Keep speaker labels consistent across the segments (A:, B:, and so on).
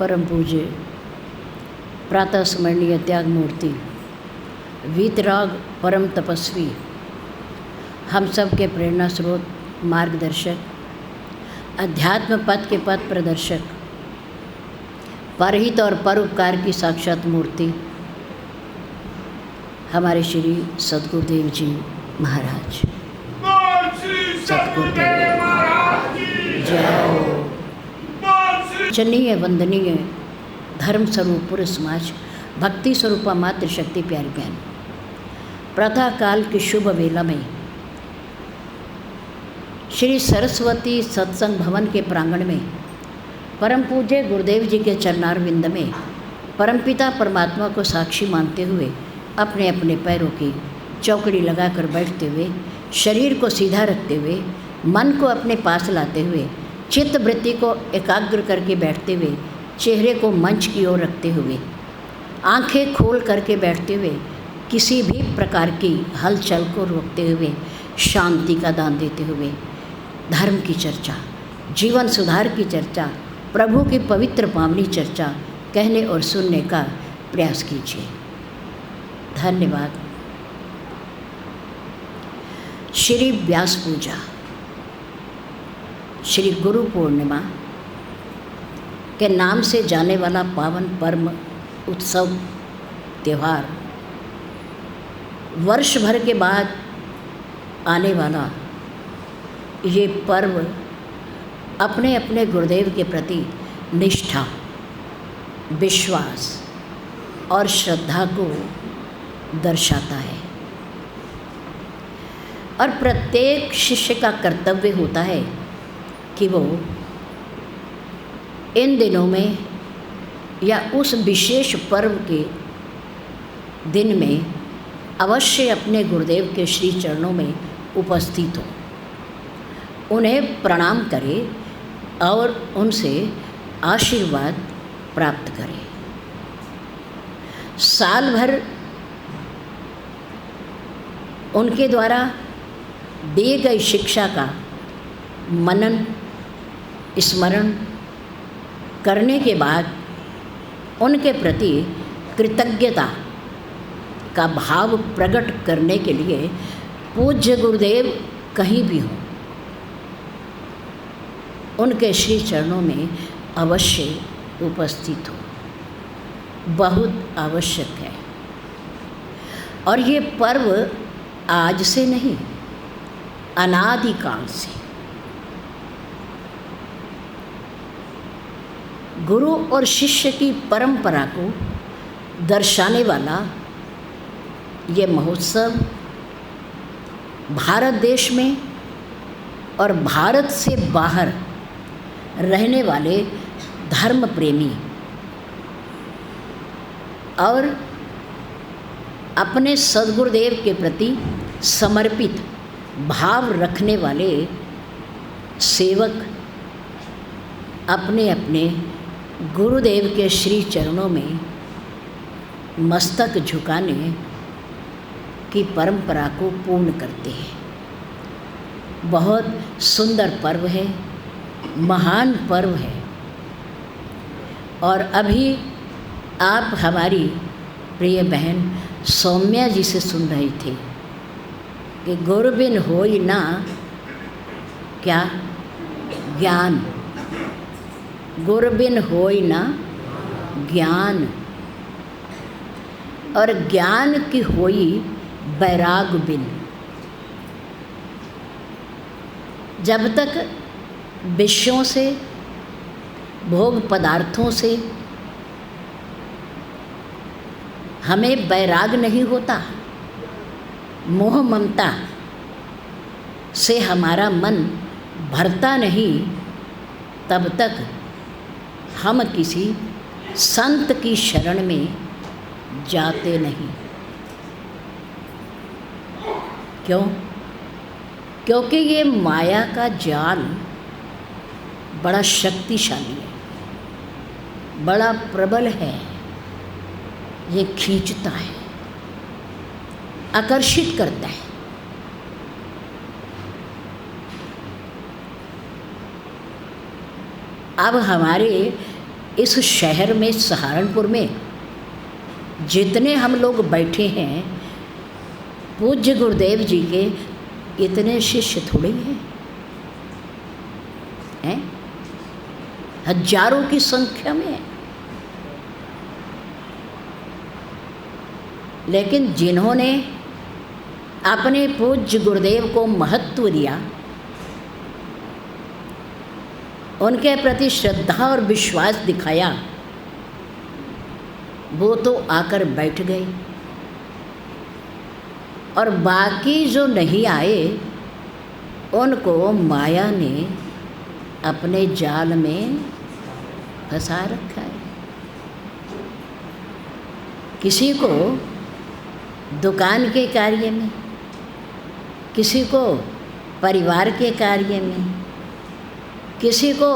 A: परम पूज्य प्रातः स्मरणीय त्याग मूर्ति वीतराग परम तपस्वी, हम सब के प्रेरणा स्रोत, मार्गदर्शक, अध्यात्म पथ के पथ प्रदर्शक, परहित और परोपकार की साक्षात मूर्ति हमारे श्री सद्गुरुदेव जी महाराज। सद्गुरुदेव जय। चनीय वंदनीय धर्म स्वरूप पूर्व समाज, भक्ति स्वरूपा मातृ शक्ति प्यारी बहन, प्रातः काल की शुभ वेला में श्री सरस्वती सत्संग भवन के प्रांगण में परम पूज्य गुरुदेव जी के चरणारविंद में परमपिता परमात्मा को साक्षी मानते हुए अपने अपने पैरों की चौकड़ी लगाकर बैठते हुए, शरीर को सीधा रखते हुए, मन को अपने पास लाते हुए, चित्त वृत्ति को एकाग्र करके बैठते हुए, चेहरे को मंच की ओर रखते हुए, आंखें खोल करके बैठते हुए, किसी भी प्रकार की हलचल को रोकते हुए, शांति का दान देते हुए, धर्म की चर्चा, जीवन सुधार की चर्चा, प्रभु की पवित्र पावनी चर्चा कहने और सुनने का प्रयास कीजिए। धन्यवाद। श्री व्यास पूजा, श्री गुरु पूर्णिमा के नाम से जाने वाला पावन पर्व, उत्सव, त्यौहार, वर्ष भर के बाद आने वाला ये पर्व अपने अपने गुरुदेव के प्रति निष्ठा, विश्वास और श्रद्धा को दर्शाता है और प्रत्येक शिष्य का कर्तव्य होता है कि वो इन दिनों में या उस विशेष पर्व के दिन में अवश्य अपने गुरुदेव के श्री चरणों में उपस्थित हो, उन्हें प्रणाम करे और उनसे आशीर्वाद प्राप्त करे। साल भर उनके द्वारा दिए गई शिक्षा का मनन स्मरण करने के बाद उनके प्रति कृतज्ञता का भाव प्रकट करने के लिए पूज्य गुरुदेव कहीं भी हों, उनके श्री चरणों में अवश्य उपस्थित हो, बहुत आवश्यक है। और ये पर्व आज से नहीं, अनादिकाल से गुरु और शिष्य की परंपरा को दर्शाने वाला ये महोत्सव भारत देश में और भारत से बाहर रहने वाले धर्म प्रेमी और अपने सद्गुरुदेव के प्रति समर्पित भाव रखने वाले सेवक अपने अपने गुरुदेव के श्री चरणों में मस्तक झुकाने की परंपरा को पूर्ण करते हैं। बहुत सुंदर पर्व है, महान पर्व है। और अभी आप हमारी प्रिय बहन सौम्या जी से सुन रहे थे कि गुरु बिन होई ना क्या ज्ञान, गुरु बिन होई ना ज्ञान, और ज्ञान की होई बैराग बिन। जब तक विषयों से, भोग पदार्थों से हमें बैराग नहीं होता, मोह ममता से हमारा मन भरता नहीं, तब तक हम किसी संत की शरण में जाते नहीं। क्यों? क्योंकि ये माया का जाल बड़ा शक्तिशाली है, बड़ा प्रबल है। ये खींचता है, आकर्षित करता है। अब हमारे इस शहर में सहारनपुर में जितने हम लोग बैठे हैं, पूज्य गुरुदेव जी के इतने शिष्य थोड़े ही हैं, हजारों की संख्या में। लेकिन जिन्होंने अपने पूज्य गुरुदेव को महत्व दिया, उनके प्रति श्रद्धा और विश्वास दिखाया, वो तो आकर बैठ गए, और बाकी जो नहीं आए उनको माया ने अपने जाल में फंसा रखा है। किसी को दुकान के कार्य में, किसी को परिवार के कार्य में, किसी को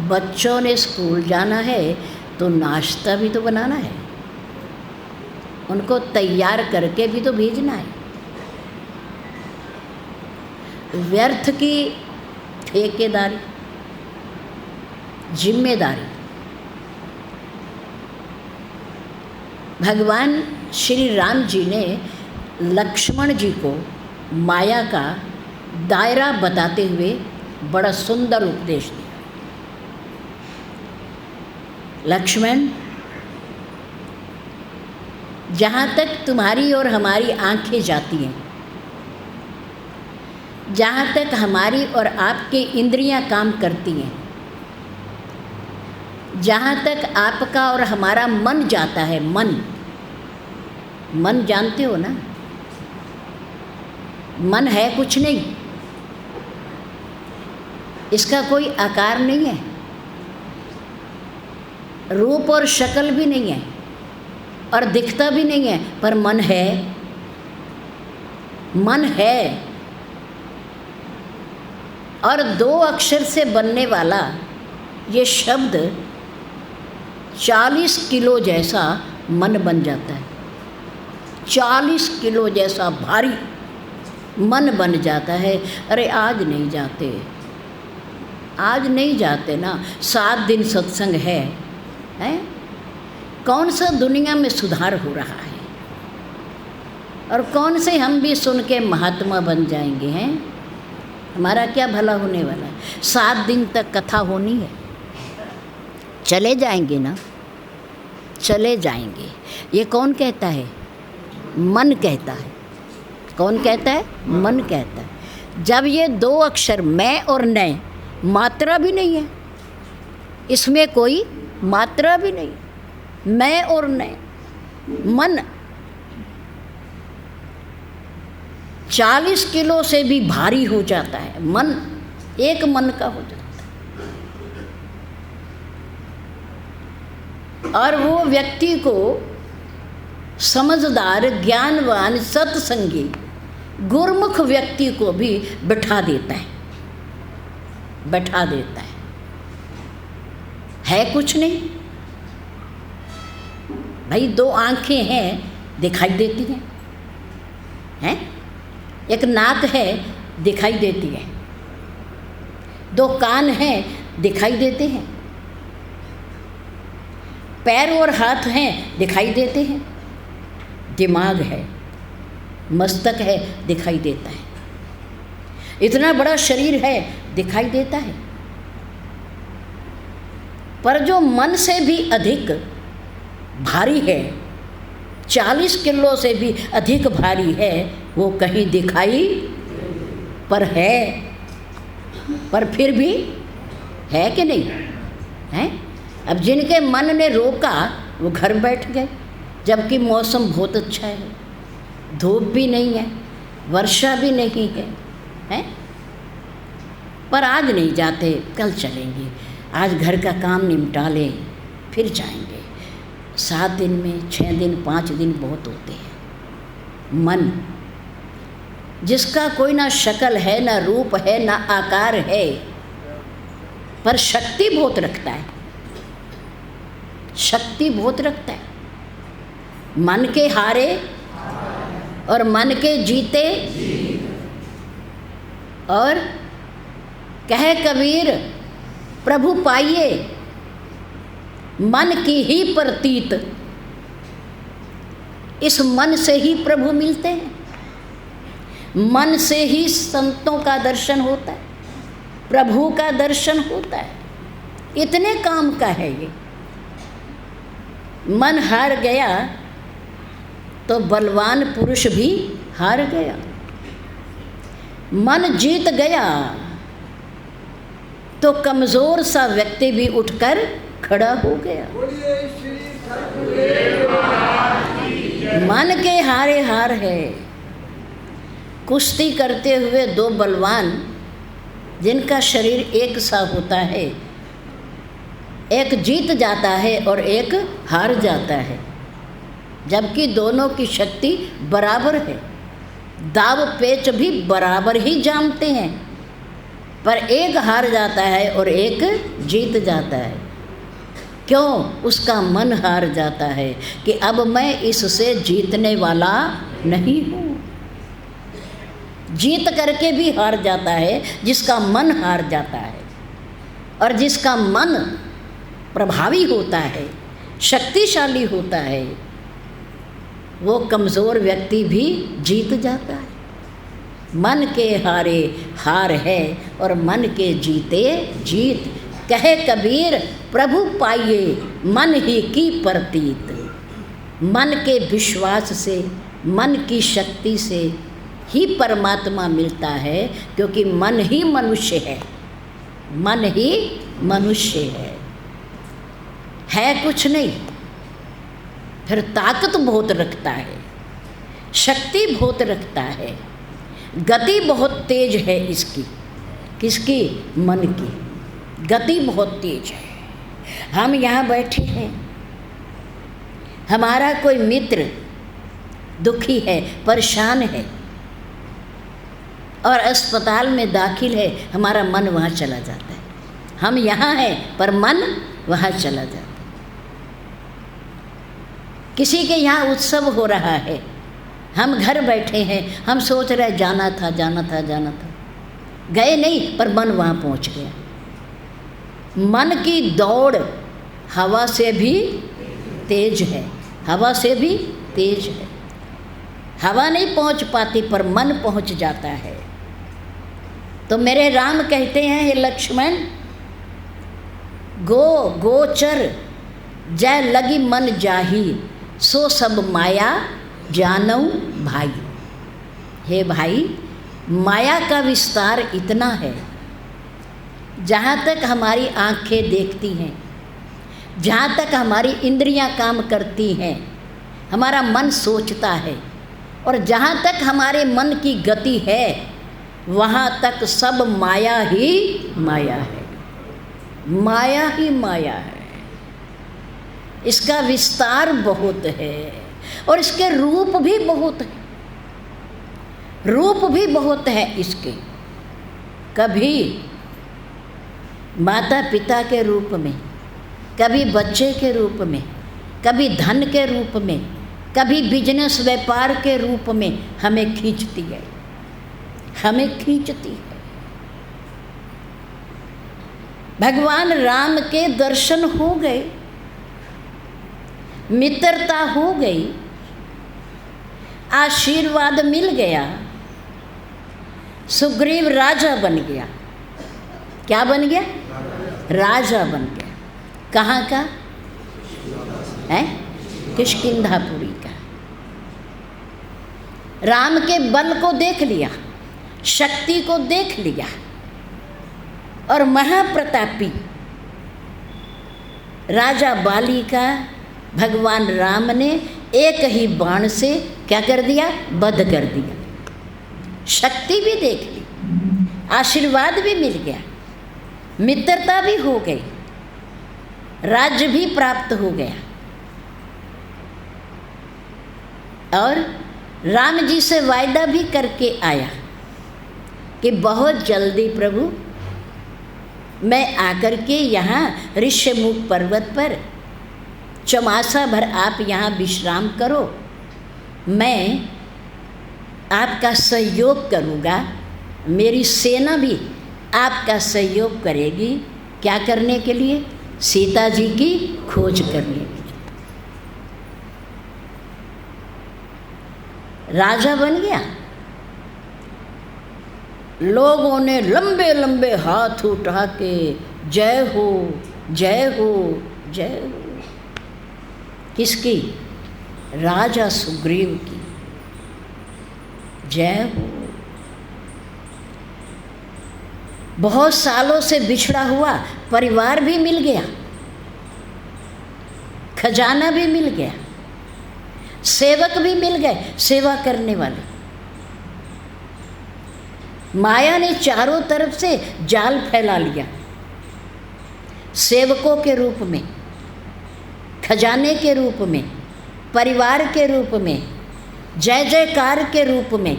A: बच्चों ने स्कूल जाना है तो नाश्ता भी तो बनाना है, उनको तैयार करके भी तो भेजना है। व्यर्थ की ठेकेदारी, जिम्मेदारी। भगवान श्री राम जी ने लक्ष्मण जी को माया का दायरा बताते हुए बड़ा सुंदर उपदेश दिया। लक्ष्मण, जहाँ तक तुम्हारी और हमारी आंखें जाती हैं, जहाँ तक हमारी और आपकी इंद्रियां काम करती हैं, जहाँ तक आपका और हमारा मन जाता है, मन जानते हो ना, मन है कुछ नहीं, इसका कोई आकार नहीं है, रूप और शक्ल भी नहीं है, और दिखता भी नहीं है, पर मन है। मन है, और 2 अक्षर से बनने वाला ये शब्द 40 किलो जैसा मन बन जाता है। 40 किलो जैसा भारी मन बन जाता है। अरे आज नहीं जाते, आज नहीं जाते ना, 7 दिन सत्संग है? कौन सा दुनिया में सुधार हो रहा है, और कौन से हम भी सुन के महात्मा बन जाएंगे? हैं, हमारा क्या भला होने वाला है? 7 दिन तक कथा होनी है, चले जाएंगे ना, चले जाएंगे। ये कौन कहता है? मन कहता है। कौन कहता है? मन कहता है। जब ये 2 अक्षर मैं और नय, मात्रा भी नहीं है इसमें, कोई मात्रा भी नहीं, मैं और नय, मन 40 किलो से भी भारी हो जाता है। मन एक मन का हो जाता है, और वो व्यक्ति को समझदार, ज्ञानवान, सत्संगी, गुरमुख व्यक्ति को भी बैठा देता है, बैठा देता है कुछ नहीं भाई। 2 आंखें हैं, दिखाई देती हैं, एक नाक है, दिखाई देती है, 2 कान हैं, दिखाई देते हैं, पैर और हाथ हैं, दिखाई देते हैं, दिमाग है, मस्तक है, दिखाई देता है, इतना बड़ा शरीर है, दिखाई देता है। पर जो मन से भी अधिक भारी है, 40 किलो से भी अधिक भारी है, वो कहीं दिखाई पर है, पर फिर भी है कि नहीं है? अब जिनके मन ने रोका वो घर बैठ गए, जबकि मौसम बहुत अच्छा है, धूप भी नहीं है, वर्षा भी नहीं है, पर आज नहीं जाते, कल चलेंगे, आज घर का काम निपटा लें, फिर जाएंगे। 7 दिन में 6 दिन 5 दिन बहुत होते हैं। मन जिसका कोई ना शक्ल है, ना रूप है, ना आकार है, पर शक्ति बहुत रखता है, शक्ति बहुत रखता है। मन के हारे और मन के जीते, और कहे कबीर प्रभु पाइए, मन की ही प्रतीत, इस मन से ही प्रभु मिलते हैं, मन से ही संतों का दर्शन होता है, प्रभु का दर्शन होता है। इतने काम का है ये। मन हार गया तो बलवान पुरुष भी हार गया, मन जीत गया तो कमजोर सा व्यक्ति भी उठकर खड़ा हो गया। मन के हारे हार है। कुश्ती करते हुए दो बलवान जिनका शरीर एक सा होता है, एक जीत जाता है और एक हार जाता है, जबकि दोनों की शक्ति बराबर है, दाव पेच भी बराबर ही जानते हैं, पर एक हार जाता है और एक जीत जाता है। क्यों? उसका मन हार जाता है कि अब मैं इससे जीतने वाला नहीं हूँ। जीत करके भी हार जाता है जिसका मन हार जाता है, और जिसका मन प्रभावी होता है, शक्तिशाली होता है, वो कमज़ोर व्यक्ति भी जीत जाता है। मन के हारे हार है और मन के जीते जीत। कहे कबीर प्रभु पाइए मन ही की प्रतीत। मन के विश्वास से, मन की शक्ति से ही परमात्मा मिलता है, क्योंकि मन ही मनुष्य है, मन ही मनुष्य है कुछ नहीं। फिर ताकत बहुत रखता है, शक्ति बहुत रखता है, गति बहुत तेज है इसकी। किसकी? मन की गति बहुत तेज है। हम यहाँ बैठे हैं, हमारा कोई मित्र दुखी है, परेशान है और अस्पताल में दाखिल है, हमारा मन वहाँ चला जाता है। हम यहाँ हैं पर मन वहाँ चला जाता है। किसी के यहाँ उत्सव हो रहा है, हम घर बैठे हैं, हम सोच रहे जाना था, गए नहीं पर मन वहाँ पहुँच गया। मन की दौड़ हवा से भी तेज है, हवा से भी तेज है। हवा नहीं पहुँच पाती पर मन पहुँच जाता है। तो मेरे राम कहते हैं, हे लक्ष्मण, गोचर जय लगी मन जाही, सो सब माया जानऊ भाई। हे भाई, माया का विस्तार इतना है, जहाँ तक हमारी आँखें देखती हैं, जहाँ तक हमारी इंद्रियाँ काम करती हैं, हमारा मन सोचता है, और जहाँ तक हमारे मन की गति है, वहाँ तक सब माया ही माया है, माया ही माया है। इसका विस्तार बहुत है और इसके रूप भी बहुत है, रूप भी बहुत है इसके। कभी माता पिता के रूप में, कभी बच्चे के रूप में, कभी धन के रूप में, कभी बिजनेस व्यापार के रूप में हमें खींचती है, हमें खींचती है। भगवान राम के दर्शन हो गए, मित्रता हो गई, आशीर्वाद मिल गया, सुग्रीव राजा बन गया। क्या बन गया? राजा बन गया। कहाँ का है? किष्किंधापुरी का। राम के बल को देख लिया, शक्ति को देख लिया, और महाप्रतापी राजा बाली का भगवान राम ने एक ही बाण से क्या कर दिया? वध कर दिया। शक्ति भी देख ली, आशीर्वाद भी मिल गया, मित्रता भी हो गई, राज्य भी प्राप्त हो गया, और राम जी से वायदा भी करके आया कि बहुत जल्दी प्रभु मैं आकर के यहाँ ऋष्यमुख पर्वत पर चौमासा भर आप यहाँ विश्राम करो, मैं आपका सहयोग करूँगा, मेरी सेना भी आपका सहयोग करेगी। क्या करने के लिए? सीता जी की खोज करने गया। राजा बन गया। लोगों ने लंबे लंबे हाथ उठा के जय हो जय हो जय हो। किसकी? राजा सुग्रीव की जय हो। बहुत सालों से बिछड़ा हुआ परिवार भी मिल गया, खजाना भी मिल गया, सेवक भी मिल गए, सेवा करने वाले। माया ने चारों तरफ से जाल फैला लिया, सेवकों के रूप में, खजाने के रूप में, परिवार के रूप में, जय जयकार के रूप में।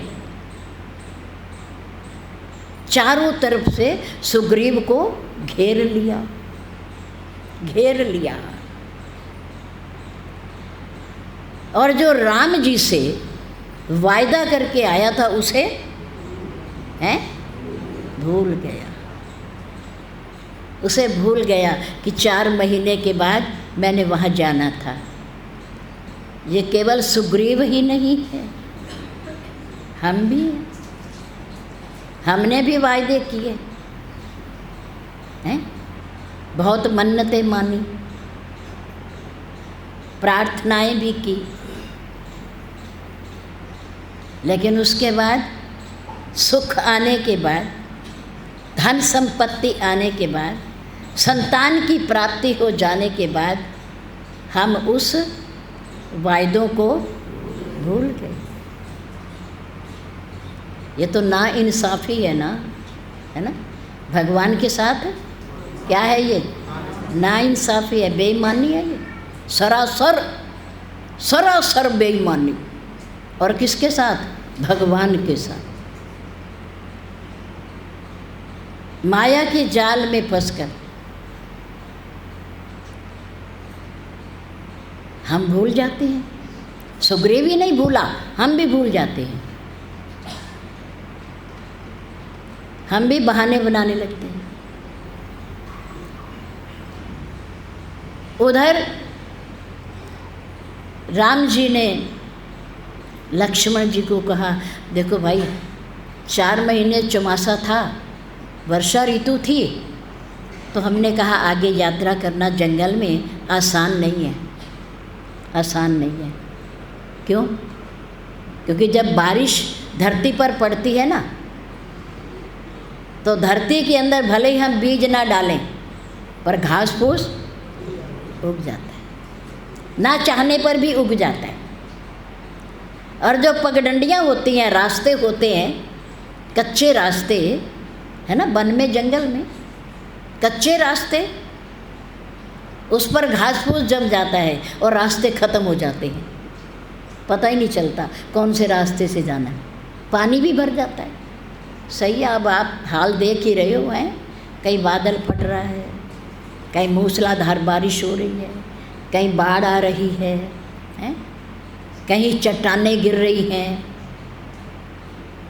A: चारों तरफ से सुग्रीव को घेर लिया, घेर लिया। और जो राम जी से वायदा करके आया था उसे भूल गया। उसे भूल गया कि 4 महीने के बाद मैंने वहाँ जाना था। ये केवल सुग्रीव ही नहीं है, हम भी हैं। हमने भी वायदे किए हैं, बहुत मन्नतें मानी, प्रार्थनाएं भी की, लेकिन उसके बाद सुख आने के बाद, धन संपत्ति आने के बाद, संतान की प्राप्ति हो जाने के बाद हम उस वायदों को भूल गए। ये तो ना इंसाफ़ी है ना, है ना। भगवान के साथ क्या है ये? ना इंसाफ़ी है, बेईमानी है ये, सरासर सरासर बेईमानी। और किसके साथ? भगवान के साथ। माया के जाल में फंसकर हम भूल जाते हैं। सुग्रीव ही नहीं भूला, हम भी भूल जाते हैं। हम भी बहाने बनाने लगते हैं। उधर राम जी ने लक्ष्मण जी को कहा, देखो भाई 4 महीने चौमासा था, वर्षा ऋतु थी, तो हमने कहा आगे यात्रा करना जंगल में आसान नहीं है, आसान नहीं है। क्यों? क्योंकि जब बारिश धरती पर पड़ती है ना, तो धरती के अंदर भले ही हम बीज ना डालें, पर घास फूस उग जाता है, ना चाहने पर भी उग जाता है। और जो पगडंडियाँ होती हैं, रास्ते होते हैं, कच्चे रास्ते, है ना, वन में जंगल में कच्चे रास्ते, उस पर घास फूस जम जाता है और रास्ते ख़त्म हो जाते हैं, पता ही नहीं चलता कौन से रास्ते से जाना है। पानी भी भर जाता है। सही है, अब आप हाल देख ही रहे हो हैं, कहीं बादल फट रहा है, कहीं मूसलाधार बारिश हो रही है, कहीं बाढ़ आ रही है, कहीं चट्टानें गिर रही हैं।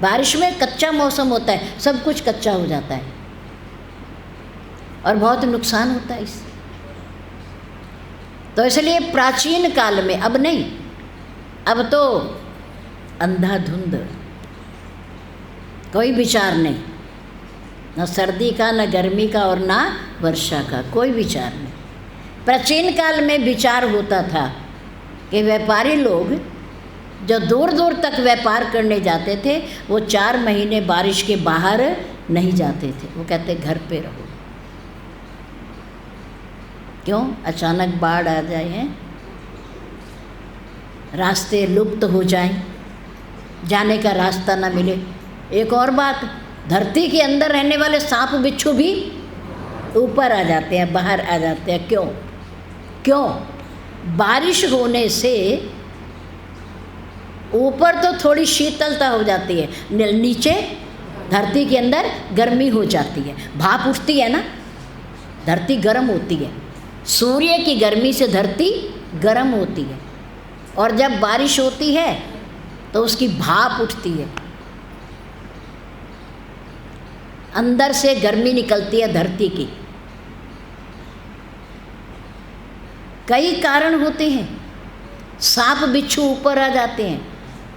A: बारिश में कच्चा मौसम होता है, सब कुछ कच्चा हो जाता है और बहुत नुकसान होता है इससे। तो इसलिए प्राचीन काल में, अब नहीं, अब तो अंधाधुंध, कोई विचार नहीं, न सर्दी का, न गर्मी का, और ना वर्षा का, कोई विचार नहीं। प्राचीन काल में विचार होता था कि व्यापारी लोग जो दूर दूर तक व्यापार करने जाते थे, वो 4 महीने बारिश के बाहर नहीं जाते थे। वो कहते घर पे रहो। क्यों? अचानक बाढ़ आ जाए, हैं, रास्ते लुप्त हो जाएं, जाने का रास्ता ना मिले। एक और बात, धरती के अंदर रहने वाले सांप बिच्छू भी ऊपर आ जाते हैं, बाहर आ जाते हैं। क्यों? क्यों? बारिश होने से ऊपर तो थोड़ी शीतलता हो जाती है, नीचे धरती के अंदर गर्मी हो जाती है, भाप उठती है ना, धरती गर्म होती है। सूर्य की गर्मी से धरती गर्म होती है, और जब बारिश होती है तो उसकी भाप उठती है, अंदर से गर्मी निकलती है धरती की। कई कारण होते हैं। सांप बिच्छू ऊपर आ जाते हैं,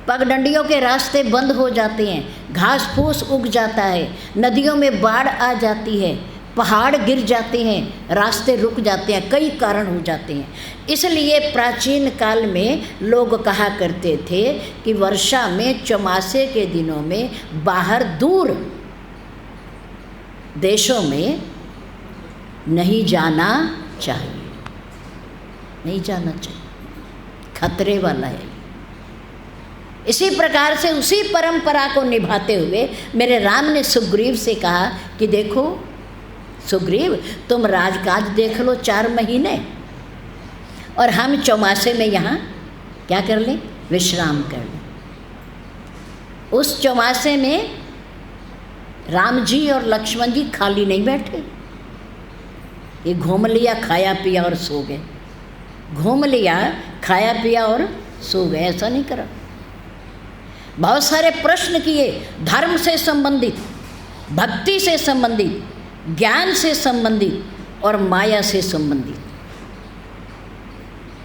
A: पगडंडियों के रास्ते बंद हो जाते हैं, घास फूस उग जाता है, नदियों में बाढ़ आ जाती है, पहाड़ गिर जाते हैं, रास्ते रुक जाते हैं, कई कारण हो जाते हैं। इसलिए प्राचीन काल में लोग कहा करते थे कि वर्षा में चौमासे के दिनों में बाहर दूर देशों में नहीं जाना चाहिए, नहीं जाना चाहिए, खतरे वाला है। इसी प्रकार से उसी परंपरा को निभाते हुए मेरे राम ने सुग्रीव से कहा कि देखो सुग्रीव, तुम राजकाज देख लो 4 महीने, और हम चौमासे में यहाँ क्या कर लें, विश्राम कर लें। उस चौमासे में राम जी और लक्ष्मण जी खाली नहीं बैठे, ये घूम लिया, खाया पिया और सो गए, घूम लिया, खाया पिया और सो गए, ऐसा नहीं करा। बहुत सारे प्रश्न किए, धर्म से संबंधित, भक्ति से संबंधित, ज्ञान से संबंधित और माया से संबंधित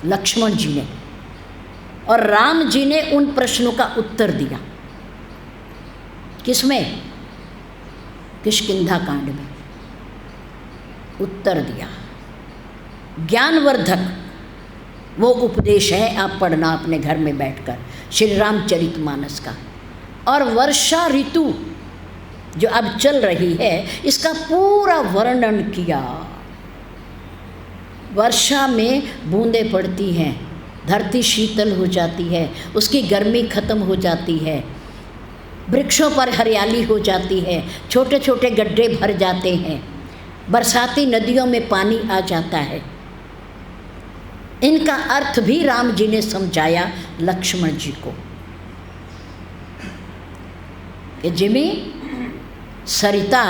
A: लक्ष्मण जी ने, और राम जी ने उन प्रश्नों का उत्तर दिया। किसमें? किष्किंधा कांड में उत्तर दिया। ज्ञानवर्धक वो उपदेश है, आप पढ़ना अपने घर में बैठकर, श्री रामचरितमानस का। और वर्षा ऋतु जो अब चल रही है, इसका पूरा वर्णन किया। वर्षा में बूंदें पड़ती हैं, धरती शीतल हो जाती है, उसकी गर्मी खत्म हो जाती है, वृक्षों पर हरियाली हो जाती है, छोटे छोटे गड्ढे भर जाते हैं, बरसाती नदियों में पानी आ जाता है। इनका अर्थ भी राम जी ने समझाया लक्ष्मण जी को कि जिमी सरिता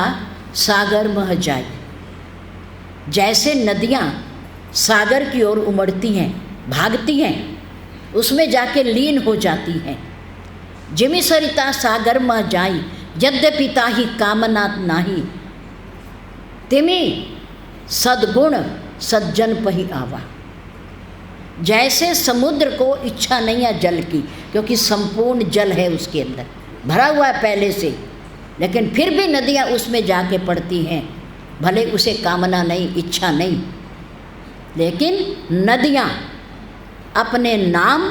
A: सागर मह जाए, जैसे नदियाँ सागर की ओर उमड़ती हैं, भागती हैं, उसमें जाके लीन हो जाती हैं। जिमी सरिता सागर मह जाई, यद्यपि ताहि कामना नाही, तिमी सद्गुण सज्जन पहि आवा। जैसे समुद्र को इच्छा नहीं है जल की, क्योंकि संपूर्ण जल है उसके अंदर, भरा हुआ है पहले से, लेकिन फिर भी नदियाँ उसमें जाके पड़ती हैं, भले उसे कामना नहीं, इच्छा नहीं, लेकिन नदियाँ अपने नाम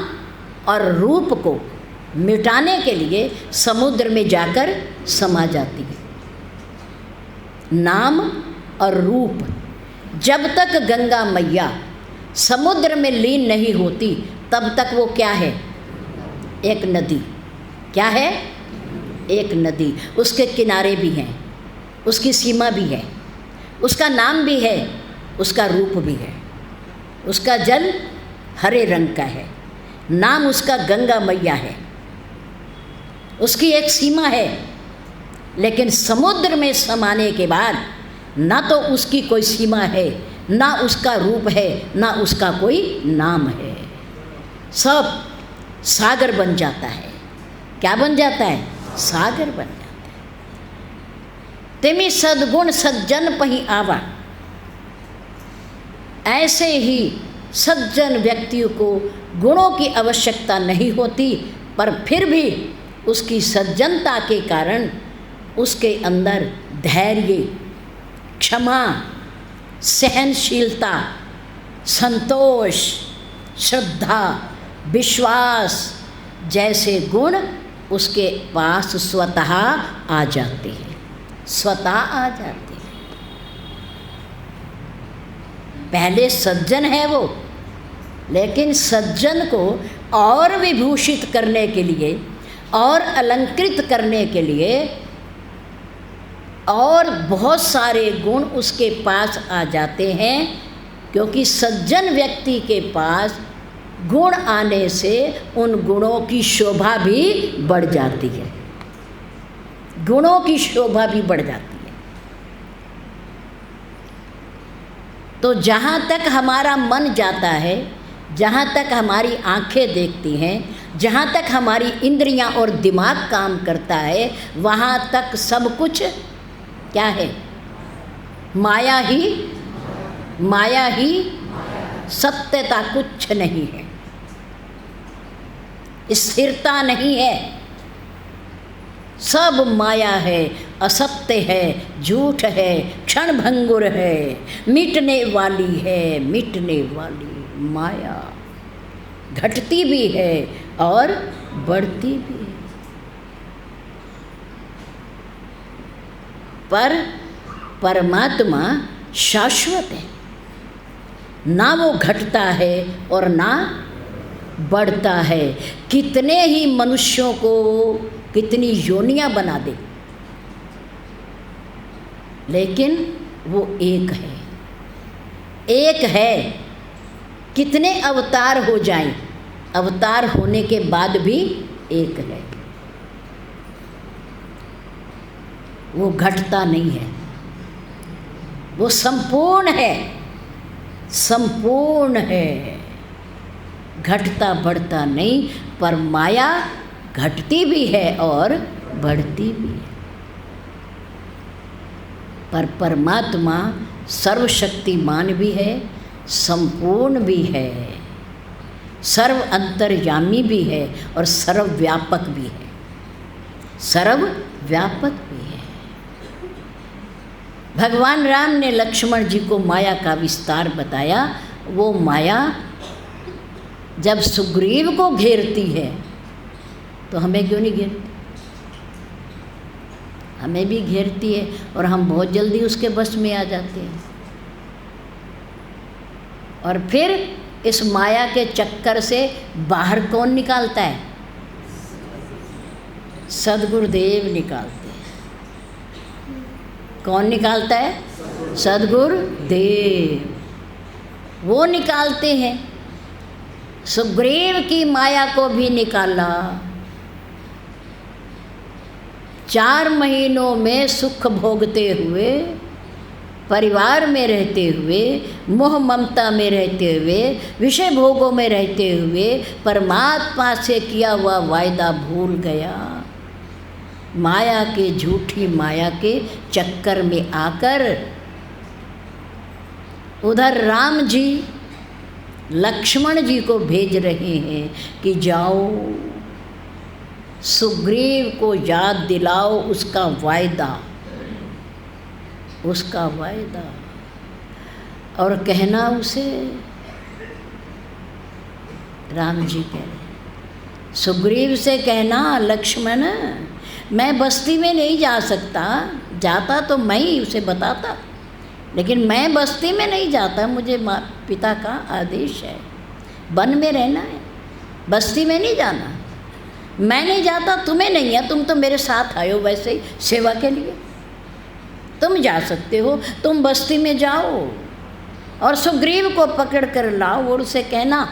A: और रूप को मिटाने के लिए समुद्र में जाकर समा जाती है। नाम और रूप, जब तक गंगा मैया समुद्र में लीन नहीं होती तब तक वो क्या है, एक नदी। क्या है? एक नदी। उसके किनारे भी हैं, उसकी सीमा भी है, उसका नाम भी है, उसका रूप भी है। उसका जल हरे रंग का है, नाम उसका गंगा मैया है, उसकी एक सीमा है। लेकिन समुद्र में समाने के बाद ना तो उसकी कोई सीमा है, ना उसका रूप है, ना उसका कोई नाम है, सब सागर बन जाता है। क्या बन जाता है? सागर बन जाता है। तिमी सद्गुण सज्जन पहि आवा। ऐसे ही सज्जन व्यक्तियों को गुणों की आवश्यकता नहीं होती, पर फिर भी उसकी सज्जनता के कारण उसके अंदर धैर्य, क्षमा, सहनशीलता, संतोष, श्रद्धा, विश्वास जैसे गुण उसके पास स्वतः आ जाते हैं, स्वतः आ जाते हैं। पहले सज्जन है वो, लेकिन सज्जन को और विभूषित करने के लिए और अलंकृत करने के लिए और बहुत सारे गुण उसके पास आ जाते हैं, क्योंकि सज्जन व्यक्ति के पास गुण आने से उन गुणों की शोभा भी बढ़ जाती है, गुणों की शोभा भी बढ़ जाती है। तो जहाँ तक हमारा मन जाता है, जहाँ तक हमारी आंखें देखती हैं, जहाँ तक हमारी इंद्रियाँ और दिमाग काम करता है, वहाँ तक सब कुछ क्या है? माया ही सत्यता कुछ नहीं है, स्थिरता नहीं है, सब माया है, असत्य है, झूठ है, क्षणभंगुर है, मिटने वाली है, मिटने वाली माया घटती भी है और बढ़ती भी है। पर परमात्मा शाश्वत है, ना वो घटता है और ना बढ़ता है। कितने ही मनुष्यों को कितनी योनियां बना दे, लेकिन वो एक है, एक है। कितने अवतार हो जाएं, अवतार होने के बाद भी एक है, वो घटता नहीं है, वो संपूर्ण है, संपूर्ण है, घटता बढ़ता नहीं। पर माया घटती भी है और बढ़ती भी है। पर परमात्मा सर्वशक्तिमान भी है, संपूर्ण भी है, सर्व अंतर्यामी भी है और सर्वव्यापक भी है, सर्वव्यापक भी है। भगवान राम ने लक्ष्मण जी को माया का विस्तार बताया। वो माया जब सुग्रीव को घेरती है तो हमें क्यों नहीं घेरती? हमें भी घेरती है और हम बहुत जल्दी उसके बस में आ जाते हैं। और फिर इस माया के चक्कर से बाहर कौन निकालता है? सद्गुरुदेव निकालते हैं। कौन निकालता है? सद्गुरुदेव, वो निकालते हैं। सुग्रीव की माया को भी निकाला। 4 महीनों में सुख भोगते हुए, परिवार में रहते हुए, मोह ममता में रहते हुए, विषय भोगों में रहते हुए परमात्मा से किया हुआ वायदा भूल गया। माया के, झूठी माया के चक्कर में आकर उधर राम जी लक्ष्मण जी को भेज रहे हैं कि जाओ सुग्रीव को याद दिलाओ उसका वायदा, उसका वायदा, और कहना उसे, राम जी कह रहे सुग्रीव से कहना, लक्ष्मण मैं बस्ती में नहीं जा सकता, जाता तो मैं ही उसे बताता, लेकिन मैं बस्ती में नहीं जाता, मुझे पिता का आदेश है, वन में रहना है, बस्ती में नहीं जाना। मैं नहीं जाता, तुम्हें नहीं है, तुम तो मेरे साथ आए हो वैसे ही सेवा के लिए, तुम जा सकते हो, तुम बस्ती में जाओ और सुग्रीव को पकड़ कर लाओ और उसे कहना,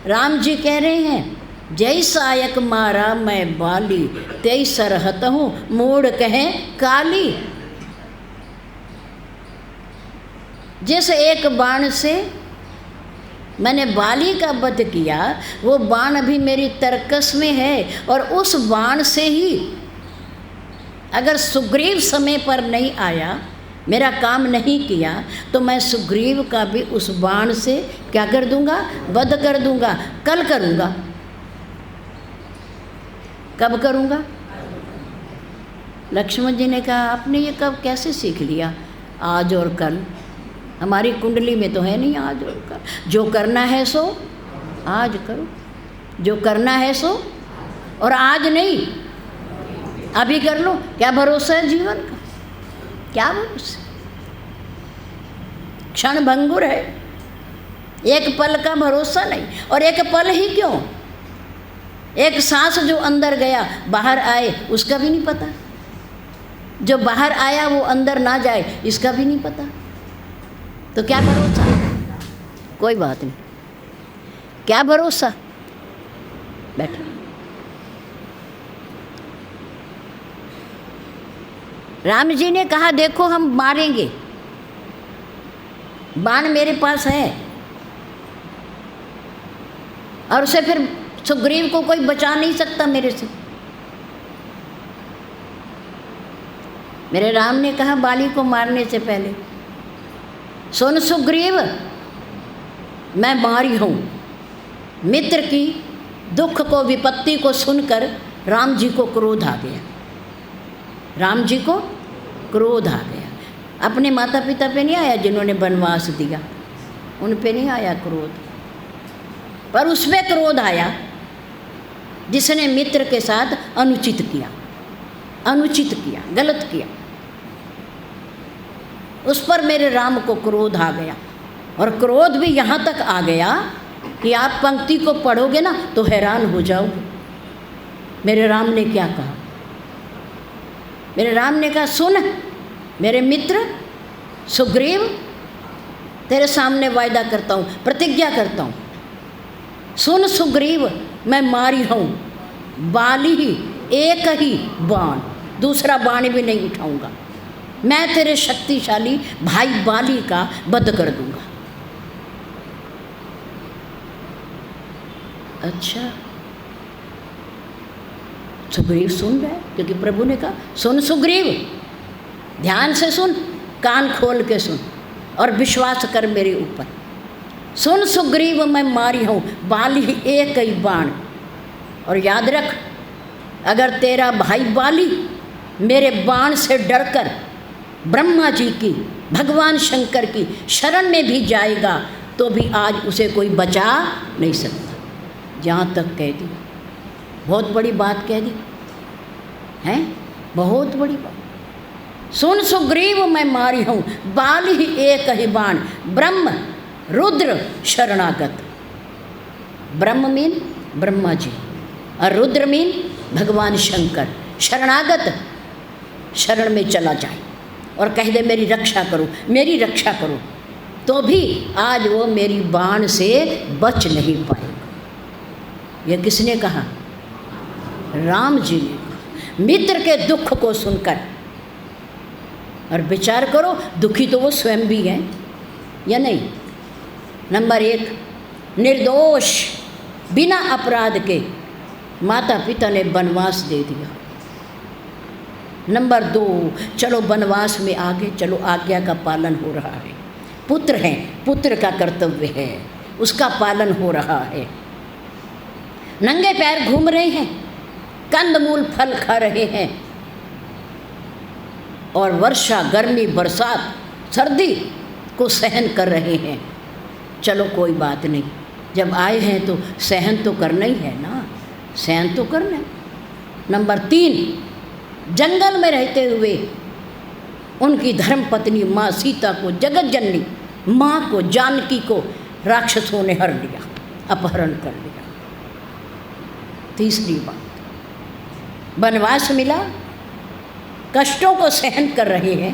A: राम जी कह रहे हैं जैसा एक मारा मैं बाली, तेई सरहत हूँ मूड कहें काली। जिस एक बाण से मैंने बाली का वध किया, वो बाण अभी मेरी तरकस में है, और उस बाण से ही अगर सुग्रीव समय पर नहीं आया, मेरा काम नहीं किया, तो मैं सुग्रीव का भी उस बाण से क्या कर दूंगा? वध कर दूंगा। कल करूंगा। कब करूंगा? लक्ष्मण जी ने कहा आपने ये कब कैसे सीख लिया? आज और कल हमारी कुंडली में तो है नहीं आज और कल। जो करना है सो आज करो, जो करना है सो, और आज नहीं अभी कर लो। क्या भरोसा है जीवन का? क्या भरोसा? क्षण भंगुर है, एक पल का भरोसा नहीं। और एक पल ही क्यों, एक सांस जो अंदर गया बाहर आए उसका भी नहीं पता, जो बाहर आया वो अंदर ना जाए इसका भी नहीं पता। तो क्या भरोसा? कोई बात नहीं, क्या भरोसा? बैठो। राम जी ने कहा देखो हम मारेंगे, बाण मेरे पास है, और उसे फिर सुग्रीव को कोई बचा नहीं सकता मेरे से। मेरे राम ने कहा बाली को मारने से पहले, सुन सुग्रीव, मैं मारी हूँ। मित्र की दुख को, विपत्ति को सुनकर राम जी को क्रोध आ गया। राम जी को क्रोध आ गया। अपने माता पिता पे नहीं आया जिन्होंने वनवास दिया, उन पे नहीं आया क्रोध, पर उसमें क्रोध आया जिसने मित्र के साथ अनुचित किया, अनुचित किया, गलत किया। उस पर मेरे राम को क्रोध आ गया। और क्रोध भी यहाँ तक आ गया कि आप पंक्ति को पढ़ोगे ना तो हैरान हो जाओगे। मेरे राम ने क्या कहा? मेरे राम ने कहा, सुन मेरे मित्र सुग्रीव, तेरे सामने वायदा करता हूँ, प्रतिज्ञा करता हूँ। सुन सुग्रीव, मैं मारी हूँ, बाली ही, एक ही बाण, दूसरा बाण भी नहीं उठाऊंगा। मैं तेरे शक्तिशाली भाई बाली का वध कर दूंगा। अच्छा, सुग्रीव सुन रहे, क्योंकि प्रभु ने कहा सुन सुग्रीव, ध्यान से सुन, कान खोल के सुन और विश्वास कर मेरे ऊपर। सुन सुग्रीव, मैं मारी हूँ, बाली ही, एक ही बाण। और याद रख, अगर तेरा भाई बाली मेरे बाण से डरकर ब्रह्मा जी की, भगवान शंकर की शरण में भी जाएगा तो भी आज उसे कोई बचा नहीं सकता। जहाँ तक कह दी, बहुत बड़ी बात कह दी है, बहुत बड़ी बात। सुन सुग्रीव, मैं मारी हूँ, बाली ही, एक ही बाण, ब्रह्म रुद्र शरणागत। ब्रह्म मीन ब्रह्मा जी और रुद्र मीन भगवान शंकर। शरणागत, शरण में चला जाए और कह दे मेरी रक्षा करो, मेरी रक्षा करो, तो भी आज वो मेरी बाण से बच नहीं पाएगा। यह किसने कहा? राम जी ने। मित्र के दुख को सुनकर, और विचार करो, दुखी तो वो स्वयं भी हैं या नहीं। नंबर 1, निर्दोष बिना अपराध के माता पिता ने वनवास दे दिया। नंबर 2, चलो वनवास में आगे चलो, आज्ञा का पालन हो रहा है, पुत्र हैं, पुत्र का कर्तव्य है, उसका पालन हो रहा है। नंगे पैर घूम रहे हैं, कंदमूल फल खा रहे हैं, और वर्षा, गर्मी, बरसात, सर्दी को सहन कर रहे हैं। चलो कोई बात नहीं, जब आए हैं तो सहन तो करना ही है ना, सहन तो करना है। नंबर 3, जंगल में रहते हुए उनकी धर्मपत्नी माँ सीता को, जगत जननी माँ को, जानकी को राक्षसों ने हर लिया, अपहरण कर लिया। तीसरी बात, वनवास मिला, कष्टों को सहन कर रहे हैं,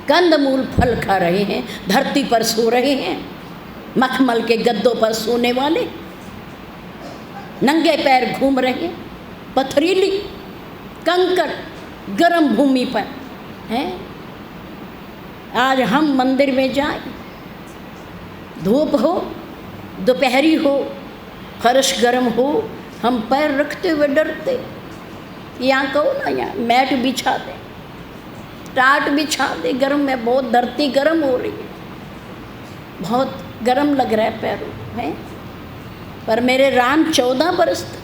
A: कंदमूल फल खा रहे हैं, धरती पर सो रहे हैं, मखमल के गद्दों पर सोने वाले, नंगे पैर घूम रहे हैं, पथरीली कंकड़ गर्म भूमि पर हैं। आज हम मंदिर में जाएं, धूप हो, दोपहरी हो, फर्श गर्म हो, हम पैर रखते हुए डरते। यहाँ कहो ना, यहाँ मैट बिछा दे, टाट बिछा दे, गर्म में बहुत, धरती गर्म हो रही है, बहुत गर्म लग रहा है पैरों है। पर मेरे राम 14 बरस तक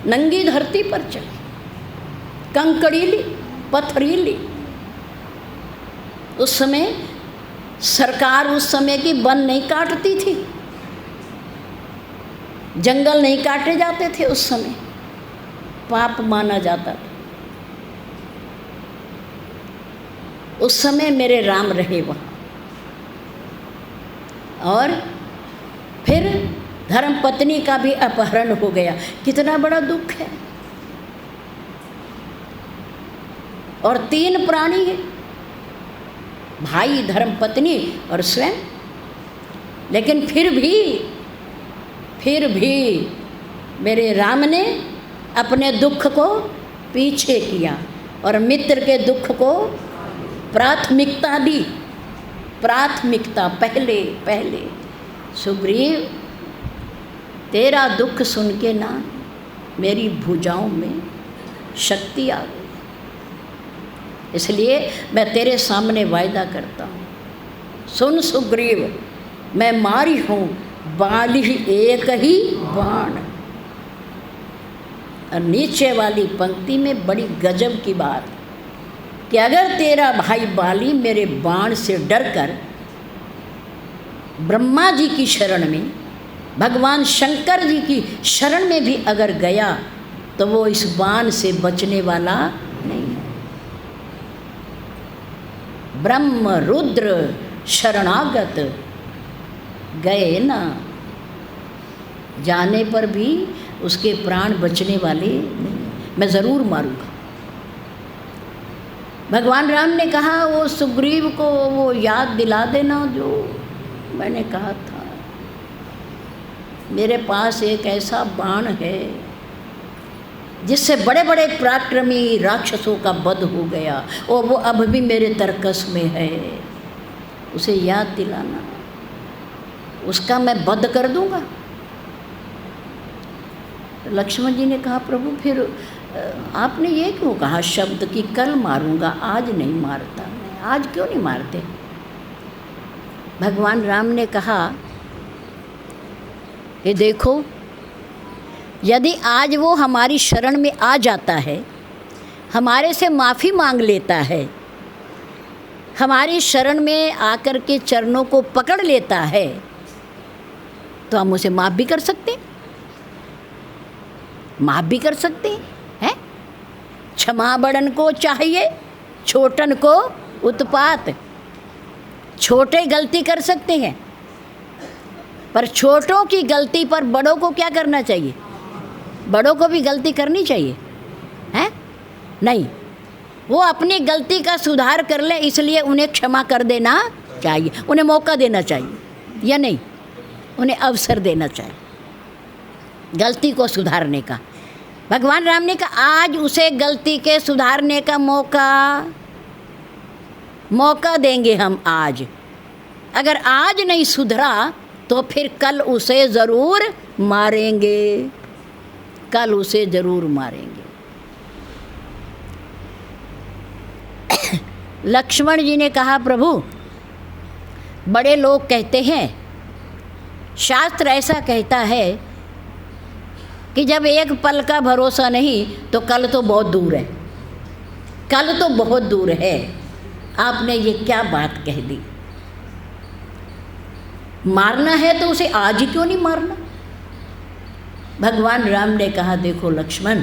A: नंगी धरती पर चले, कंकड़ीली, पथरीली। उस समय सरकार उस समय की वन नहीं काटती थी, जंगल नहीं काटे जाते थे, उस समय पाप माना जाता था। उस समय मेरे राम रहे वहाँ, और फिर धर्मपत्नी का भी अपहरण हो गया। कितना बड़ा दुख है। और 3 प्राणी है, भाई, धर्मपत्नी और स्वयं। लेकिन फिर भी मेरे राम ने अपने दुख को पीछे किया और मित्र के दुख को प्राथमिकता दी। प्राथमिकता पहले। सुग्रीव, तेरा दुख सुन के ना मेरी भुजाओं में शक्ति आ गई, इसलिए मैं तेरे सामने वायदा करता हूँ। सुन सुग्रीव, मैं मारी हूँ बाली एक ही बाण। और नीचे वाली पंक्ति में बड़ी गजब की बात कि अगर तेरा भाई बाली मेरे बाण से डरकर ब्रह्मा जी की शरण में, भगवान शंकर जी की शरण में भी अगर गया तो वो इस बाण से बचने वाला नहीं है। ब्रह्म रुद्र शरणागत गए ना, जाने पर भी उसके प्राण बचने वाले नहीं। मैं ज़रूर मारूंगा। भगवान राम ने कहा वो सुग्रीव को वो याद दिला देना जो मैंने कहा था। मेरे पास एक ऐसा बाण है जिससे बड़े बड़े पराक्रमी राक्षसों का वध हो गया और वो अब भी मेरे तरकस में है, उसे याद दिलाना, उसका मैं वध कर दूंगा। लक्ष्मण जी ने कहा प्रभु फिर आपने ये क्यों कहा शब्द कि कल मारूंगा, आज नहीं मारता मैं, आज क्यों नहीं मारते? भगवान राम ने कहा ये देखो, यदि आज वो हमारी शरण में आ जाता है, हमारे से माफ़ी मांग लेता है, हमारी शरण में आकर के चरणों को पकड़ लेता है, तो हम उसे माफ़ भी कर सकते, माफ़ भी कर सकते हैं। क्षमा बड़न को चाहिए, छोटन को उत्पात। छोटे गलती कर सकते हैं, पर छोटों की गलती पर बड़ों को क्या करना चाहिए? बड़ों को भी गलती करनी चाहिए, हैं? नहीं, वो अपनी गलती का सुधार कर ले, इसलिए उन्हें क्षमा कर देना चाहिए, उन्हें मौका देना चाहिए, या नहीं, उन्हें अवसर देना चाहिए गलती को सुधारने का। भगवान राम ने कहा आज उसे गलती के सुधारने का मौका देंगे हम आज। अगर आज नहीं सुधरा तो फिर कल उसे ज़रूर मारेंगे, कल उसे ज़रूर मारेंगे। लक्ष्मण जी ने कहा प्रभु बड़े लोग कहते हैं, शास्त्र ऐसा कहता है कि जब एक पल का भरोसा नहीं तो कल तो बहुत दूर है, कल तो बहुत दूर है। आपने ये क्या बात कह दी? मारना है तो उसे आज ही क्यों नहीं मारना? भगवान राम ने कहा देखो लक्ष्मण,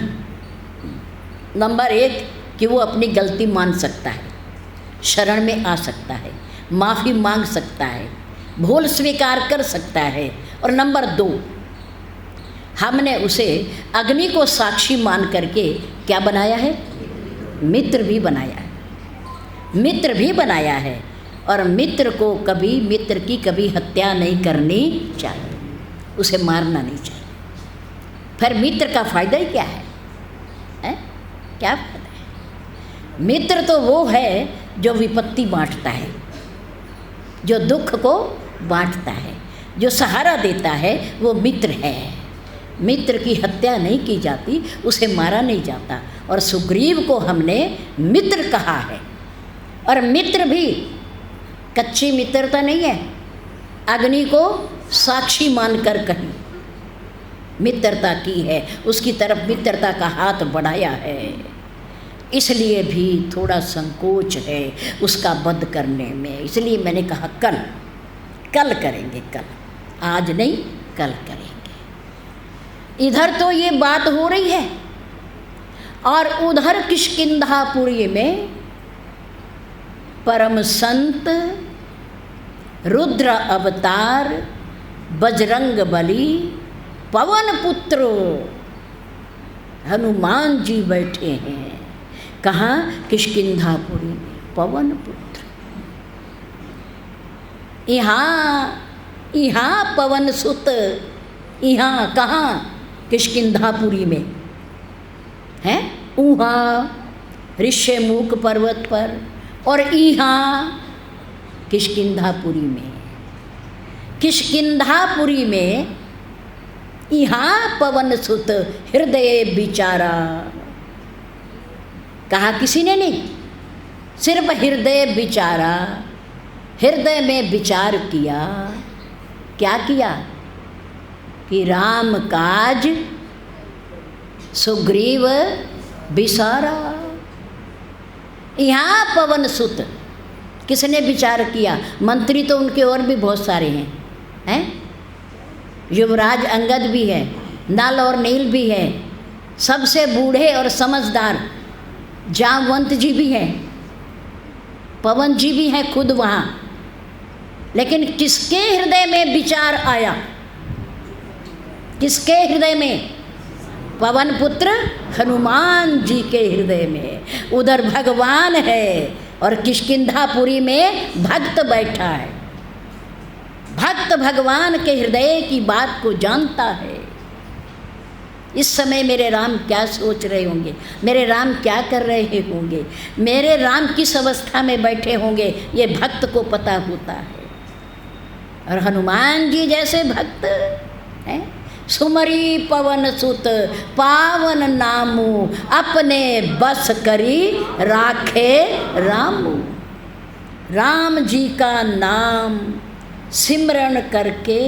A: नंबर एक कि वो अपनी गलती मान सकता है, शरण में आ सकता है, माफ़ी मांग सकता है, भूल स्वीकार कर सकता है। और नंबर दो, हमने उसे अग्नि को साक्षी मान करके क्या बनाया है? मित्र भी बनाया है, मित्र भी बनाया है। और मित्र को कभी, मित्र की कभी हत्या नहीं करनी चाहिए, उसे मारना नहीं चाहिए। फिर मित्र का फ़ायदा ही क्या है? क्या फ़ायदा है? मित्र तो वो है जो विपत्ति बांटता है, जो दुख को बांटता है, जो सहारा देता है, वो मित्र है। मित्र की हत्या नहीं की जाती, उसे मारा नहीं जाता। और सुग्रीव को हमने मित्र कहा है। और मित्र भी कच्ची मित्रता नहीं है, अग्नि को साक्षी मानकर कही मित्रता की है, उसकी तरफ मित्रता का हाथ बढ़ाया है। इसलिए भी थोड़ा संकोच है उसका वध करने में। इसलिए मैंने कहा कल करेंगे, कल, आज नहीं, कल करेंगे। इधर तो ये बात हो रही है और उधर किष्किंधापुरी में परम संत रुद्र अवतार बजरंग बली पवन पुत्र हनुमान जी बैठे हैं। कहाँ? किष्किंधापुरी में पवन पुत्र। यहाँ पवन सुत, यहाँ कहाँ? किष्किंधापुरी में है, वहाँ ऋष्यमुख पर्वत पर, और यहाँ किष्किंधापुरी में। किष्किंधापुरी में यहाँ पवन सुत हृदय विचारा। कहा किसी ने नहीं, सिर्फ हृदय विचारा, हृदय में विचार किया क्या किया कि राम काज सुग्रीव बिसारा। यहाँ पवन सुत किसने विचार किया? मंत्री तो उनके और भी बहुत सारे हैं, युवराज अंगद भी है, नल और नील भी है, सबसे बूढ़े और समझदार जामवंत जी भी हैं, पवन जी भी हैं खुद वहाँ। लेकिन किसके हृदय में विचार आया? किसके हृदय में? पवन पुत्र हनुमान जी के हृदय में। उधर भगवान है और किष्किंधापुरी में भक्त बैठा है। भक्त भगवान के हृदय की बात को जानता है। इस समय मेरे राम क्या सोच रहे होंगे, मेरे राम क्या कर रहे होंगे, मेरे राम किस अवस्था में बैठे होंगे, ये भक्त को पता होता है। और हनुमान जी जैसे भक्त हैं, सुमरी पवन सुत पावन नामू, अपने बस करी राखे रामू। राम जी का नाम सिमरण करके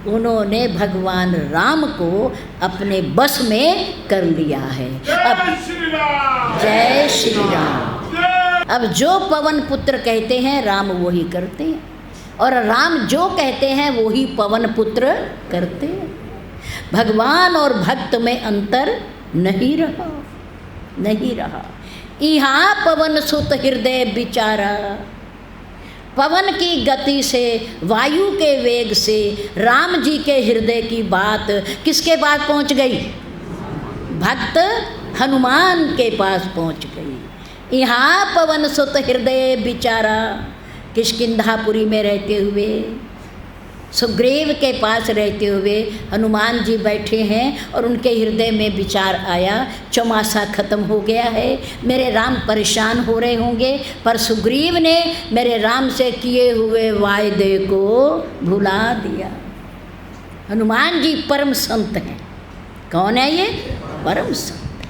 A: उन्होंने भगवान राम को अपने बस में कर लिया है। अब जय श्री राम। अब जो पवन पुत्र कहते हैं राम वही करते हैं, और राम जो कहते हैं वही पवन पुत्र करते हैं। भगवान और भक्त में अंतर नहीं रहा, नहीं रहा। यहाँ पवन सुत हृदय विचारा। पवन की गति से, वायु के वेग से राम जी के हृदय की बात किसके पास पहुँच गई? भक्त हनुमान के पास पहुँच गई। यहाँ पवन सुत हृदय विचारा। किष्किंधापुरी में रहते हुए, सुग्रीव के पास रहते हुए हनुमान जी बैठे हैं और उनके हृदय में विचार आया, चौमासा खत्म हो गया है, मेरे राम परेशान हो रहे होंगे, पर सुग्रीव ने मेरे राम से किए हुए वायदे को भुला दिया। हनुमान जी परम संत हैं। कौन है ये? परम संत,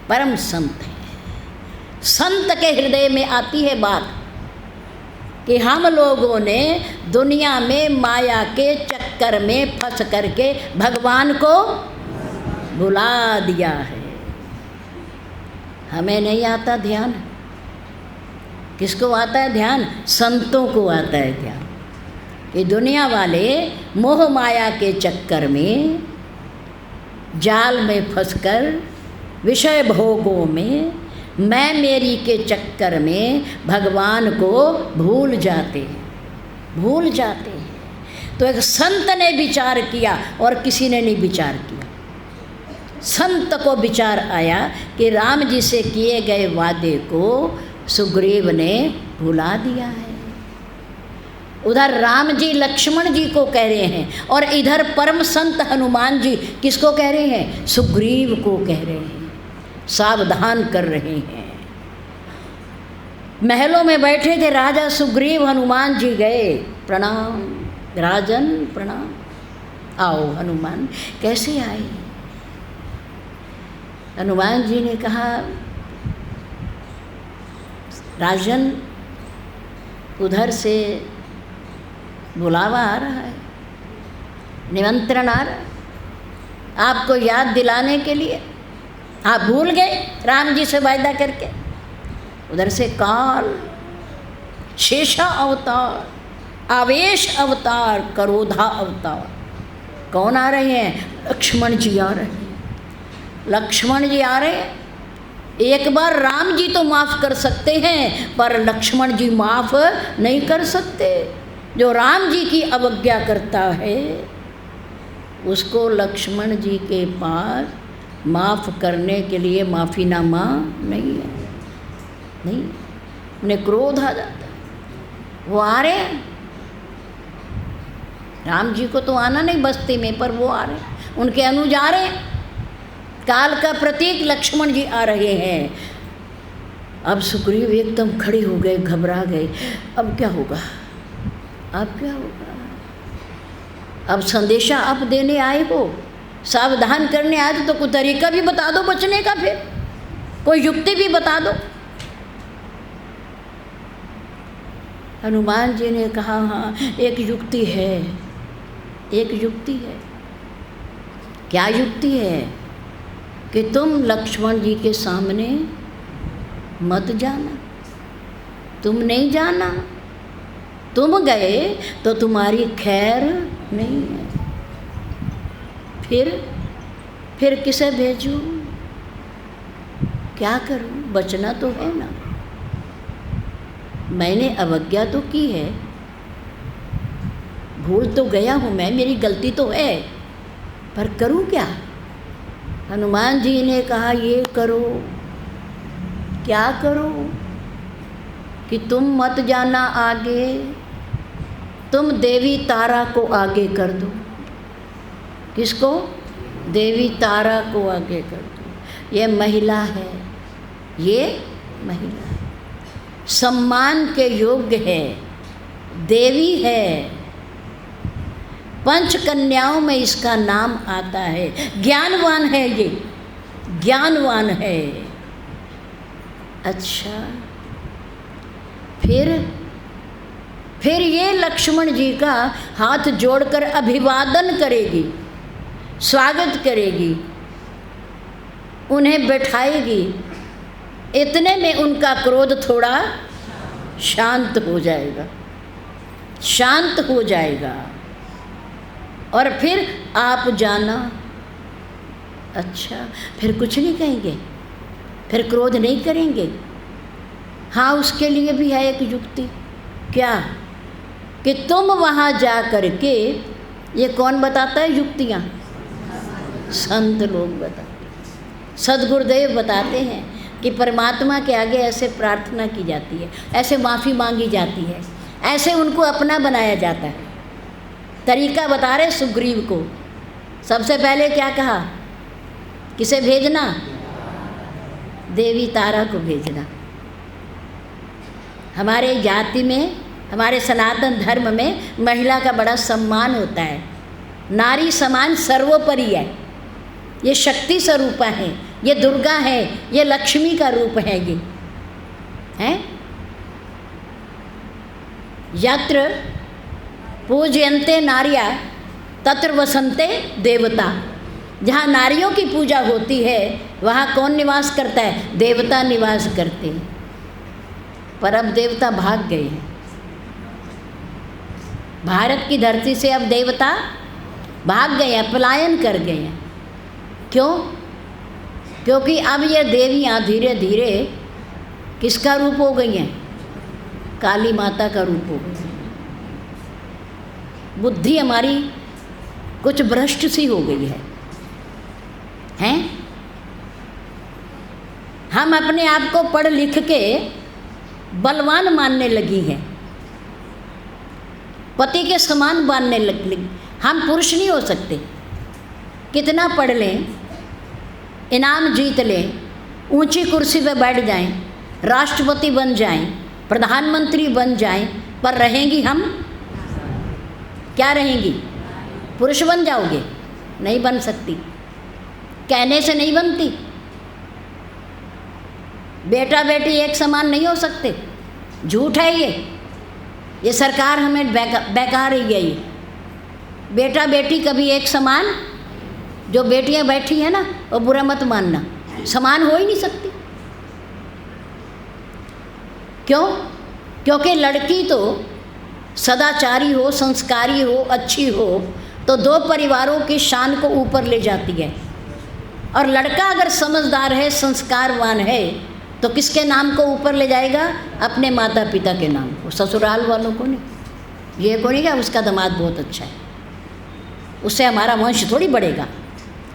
A: परम संत है। संत के हृदय में आती है बात कि हम लोगों ने दुनिया में माया के चक्कर में फंस करके भगवान को भुला दिया है। हमें नहीं आता ध्यान। किसको आता है ध्यान? संतों को आता है ध्यान कि दुनिया वाले मोह माया के चक्कर में, जाल में फंसकर, विषय भोगों में, मैं मेरी के चक्कर में भगवान को भूल जाते हैं, भूल जाते हैं। तो एक संत ने विचार किया और किसी ने नहीं विचार किया। संत को विचार आया कि राम जी से किए गए वादे को सुग्रीव ने भुला दिया है। उधर राम जी लक्ष्मण जी को कह रहे हैं और इधर परम संत हनुमान जी किसको कह रहे हैं? सुग्रीव को कह रहे हैं, सावधान कर रहे हैं। महलों में बैठे थे राजा सुग्रीव, हनुमान जी गए, प्रणाम राजन प्रणाम। आओ हनुमान। कैसे आए? हनुमान जी ने कहा, राजन उधर से बुलावा आ रहा है, निमंत्रण आ रहा है आपको याद दिलाने के लिए। आप भूल गए राम जी से वायदा करके। उधर से काल, शेषा अवतार, आवेश अवतार, करोधा अवतार, कौन आ रहे हैं? लक्ष्मण जी आ रहे हैं। लक्ष्मण जी आ रहे हैं। एक बार राम जी तो माफ़ कर सकते हैं, पर लक्ष्मण जी माफ़ नहीं कर सकते। जो राम जी की अवज्ञा करता है उसको लक्ष्मण जी के पास माफ़ करने के लिए माफ़ीनामा नहीं है, नहीं। उन्हें क्रोध आ जाता है। वो आ रहे हैं, राम जी को तो आना नहीं बस्ती में, पर वो आ रहे हैं, उनके अनुज आ रहे हैं। काल का प्रतीक लक्ष्मण जी आ रहे हैं। अब सुग्रीव एकदम खड़े हो गए, घबरा गए। अब क्या होगा? अब क्या होगा? अब संदेशा आप देने आए हो, सावधान करने आए तो कोई तरीका भी बता दो बचने का, फिर कोई युक्ति भी बता दो। हनुमान जी ने कहा हाँ एक युक्ति है, एक युक्ति है। क्या युक्ति है? कि तुम लक्ष्मण जी के सामने मत जाना, तुम नहीं जाना, तुम गए तो तुम्हारी खैर नहीं है। फिर किसे भेजूं? क्या करूं? बचना तो है ना। मैंने अवज्ञा तो की है, भूल तो गया हूँ मैं, मेरी गलती तो है, पर करूं क्या? हनुमान जी ने कहा ये करो। क्या करो? कि तुम मत जाना आगे, तुम देवी तारा को आगे कर दो। किसको? देवी तारा को आगे कर दो। ये महिला है, ये महिला है, सम्मान के योग्य है, देवी है, पंच कन्याओं में इसका नाम आता है, ज्ञानवान है, ये ज्ञानवान है। अच्छा, फिर ये लक्ष्मण जी का हाथ जोड़कर अभिवादन करेगी, स्वागत करेगी, उन्हें बैठाएगी। इतने में उनका क्रोध थोड़ा शांत हो जाएगा, शांत हो जाएगा। और फिर आप जाना। अच्छा, फिर कुछ नहीं कहेंगे, फिर क्रोध नहीं करेंगे। हाँ, उसके लिए भी है एक युक्ति। क्या? कि तुम वहाँ जा कर के, ये कौन बताता है युक्तियाँ? संत लोग बताते हैं, सद्गुरुदेव बताते हैं कि परमात्मा के आगे ऐसे प्रार्थना की जाती है, ऐसे माफ़ी मांगी जाती है, ऐसे उनको अपना बनाया जाता है। तरीका बता रहे सुग्रीव को। सबसे पहले क्या कहा? किसे भेजना? देवी तारा को भेजना। हमारे जाति में, हमारे सनातन धर्म में महिला का बड़ा सम्मान होता है। नारी समान सर्वोपरि है, ये शक्ति स्वरूपा है, ये दुर्गा है, ये लक्ष्मी का रूप है। ये है यत्र पूजयन्ते नार्या तत्र वसन्ते देवता। जहाँ नारियों की पूजा होती है वहाँ कौन निवास करता है? देवता निवास करते हैं। पर अब देवता भाग गए हैं, भारत की धरती से अब देवता भाग गए हैं, पलायन कर गए हैं। क्यों? क्योंकि अब ये देवियाँ धीरे धीरे किसका रूप हो गई हैं? काली माता का रूप हो गई। बुद्धि हमारी कुछ भ्रष्ट सी हो गई है, हैं? हम अपने आप को पढ़ लिख के बलवान मानने लगी हैं, पति के समान मानने लगी। हम पुरुष नहीं हो सकते, कितना पढ़ लें, इनाम जीत लें, ऊंची कुर्सी पे बैठ जाएं, राष्ट्रपति बन जाएं, प्रधानमंत्री बन जाएं, पर रहेंगी हम क्या रहेंगी? पुरुष बन जाओगे? नहीं बन सकती, कहने से नहीं बनती। बेटा बेटी एक समान नहीं हो सकते, झूठ है ये सरकार हमें बेकार रही है। ये बेटा बेटी कभी एक समान, जो बेटियां बैठी हैं ना, वो बुरा मत मानना, समान हो ही नहीं सकती। क्यों? क्योंकि लड़की तो सदाचारी हो, संस्कारी हो, अच्छी हो तो दो परिवारों की शान को ऊपर ले जाती है। और लड़का अगर समझदार है, संस्कारवान है, तो किसके नाम को ऊपर ले जाएगा? अपने माता पिता के नाम को, ससुराल वालों को नहीं। ये को नहीं क्या उसका दामाद बहुत अच्छा है, उससे हमारा वंश थोड़ी बढ़ेगा,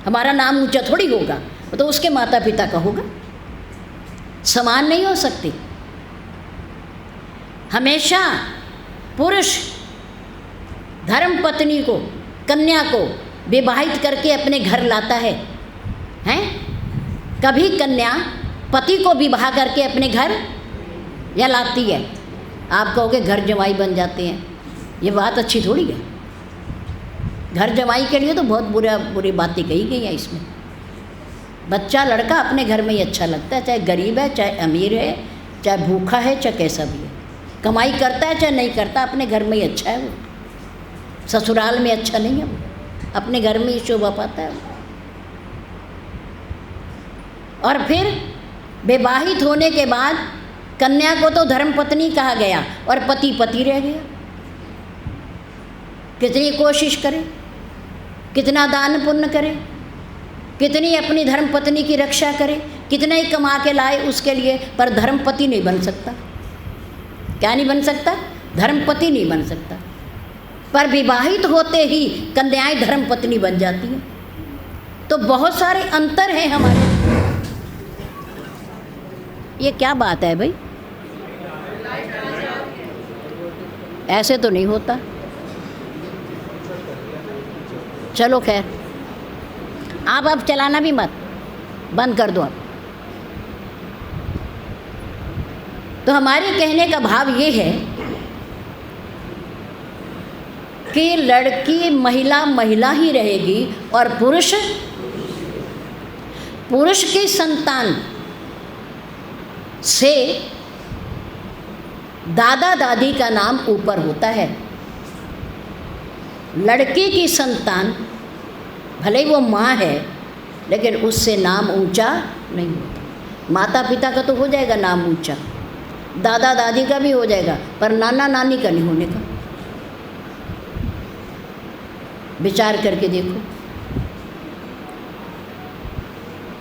A: हमारा नाम ऊंचा थोड़ी होगा, तो उसके माता पिता का होगा। समान नहीं हो सकती। हमेशा पुरुष धर्म पत्नी को, कन्या को विवाहित करके अपने घर लाता है, हैं? कभी कन्या पति को विवाह करके अपने घर या लाती है। आप कहोगे घर जमाई बन जाते हैं, ये बात अच्छी थोड़ी है। घर जमाई के लिए तो बहुत बुरी बातें कही गई हैं इसमें। बच्चा लड़का अपने घर में ही अच्छा लगता है, चाहे गरीब है, चाहे अमीर है, चाहे भूखा है, चाहे कैसा भी है। कमाई करता है चाहे नहीं करता, अपने घर में ही अच्छा है वो, ससुराल में अच्छा नहीं है वो, अपने घर में ही शोभा पाता है वो। और फिर विवाहित होने के बाद कन्या को तो धर्मपत्नी कहा गया और पति पति रह गया। कितनी कोशिश करे, कितना दान पुण्य करे, कितनी अपनी धर्मपत्नी की रक्षा करे, कितना ही कमा के लाए उसके लिए, पर धर्मपति नहीं बन सकता। क्या नहीं बन सकता? धर्मपति नहीं बन सकता। पर विवाहित होते ही कन्याएं धर्मपत्नी बन जाती हैं। तो बहुत सारे अंतर हैं हमारे। ये क्या बात है भाई? ऐसे तो नहीं होता। चलो खैर, आप अब चलाना भी मत, बंद कर दो आप। तो हमारे कहने का भाव ये है कि लड़की महिला महिला ही रहेगी और पुरुष पुरुष की संतान से दादा दादी का नाम ऊपर होता है। लड़की की संतान भले ही वो माँ है, लेकिन उससे नाम ऊंचा नहीं होता। माता पिता का तो हो जाएगा नाम ऊंचा, दादा दादी का भी हो जाएगा, पर नाना नानी का नहीं होने का। विचार करके देखो।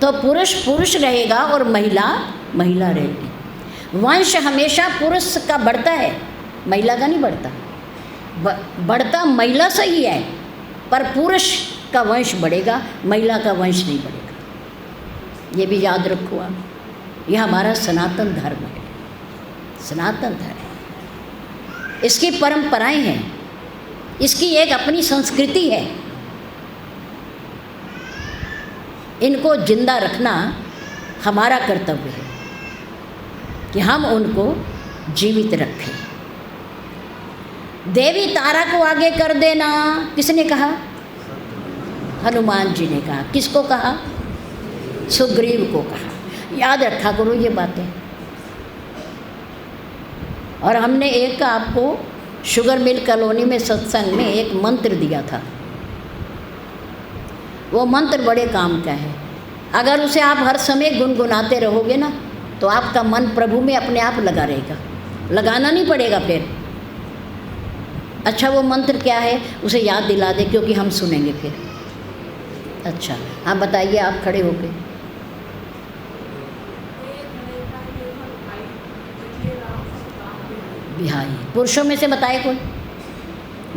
A: तो पुरुष पुरुष रहेगा और महिला महिला रहेगी। वंश हमेशा पुरुष का बढ़ता है, महिला का नहीं बढ़ता। बढ़ता महिला से ही है, पर पुरुष का वंश बढ़ेगा, महिला का वंश नहीं बढ़ेगा। ये भी याद रखो आप। यह हमारा सनातन धर्म है, सनातन धर्म। इसकी परंपराएं हैं, इसकी एक अपनी संस्कृति है। इनको जिंदा रखना हमारा कर्तव्य है कि हम उनको जीवित रखें। देवी तारा को आगे कर देना किसने कहा? हनुमान जी ने कहा। किसको कहा? सुग्रीव को कहा। याद रखा करो ये बातें। और हमने एक आपको शुगर मिल कॉलोनी में सत्संग में एक मंत्र दिया था। वो मंत्र बड़े काम का है। अगर उसे आप हर समय गुनगुनाते रहोगे ना, तो आपका मन प्रभु में अपने आप लगा रहेगा, लगाना नहीं पड़ेगा फिर। अच्छा, वो मंत्र क्या है उसे याद दिला दे, क्योंकि हम सुनेंगे फिर। अच्छा, आप बताइए, आप खड़े होके। बिहाई पुरुषों में से बताए कोई,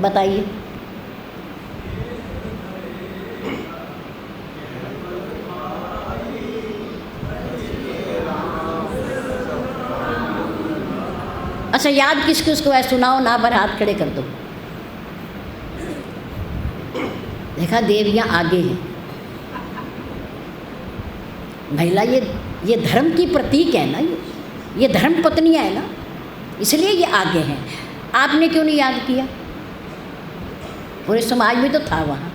A: बताइए। अच्छा, याद किस किस को है सुनाओ ना, पर हाथ खड़े कर दो। देखा, देवियां आगे हैं। महिला ये धर्म की प्रतीक है ना, ये धर्म पत्नियां है ना, इसलिए ये आगे हैं। आपने क्यों नहीं याद किया? पूरे समाज में तो था वहाँ।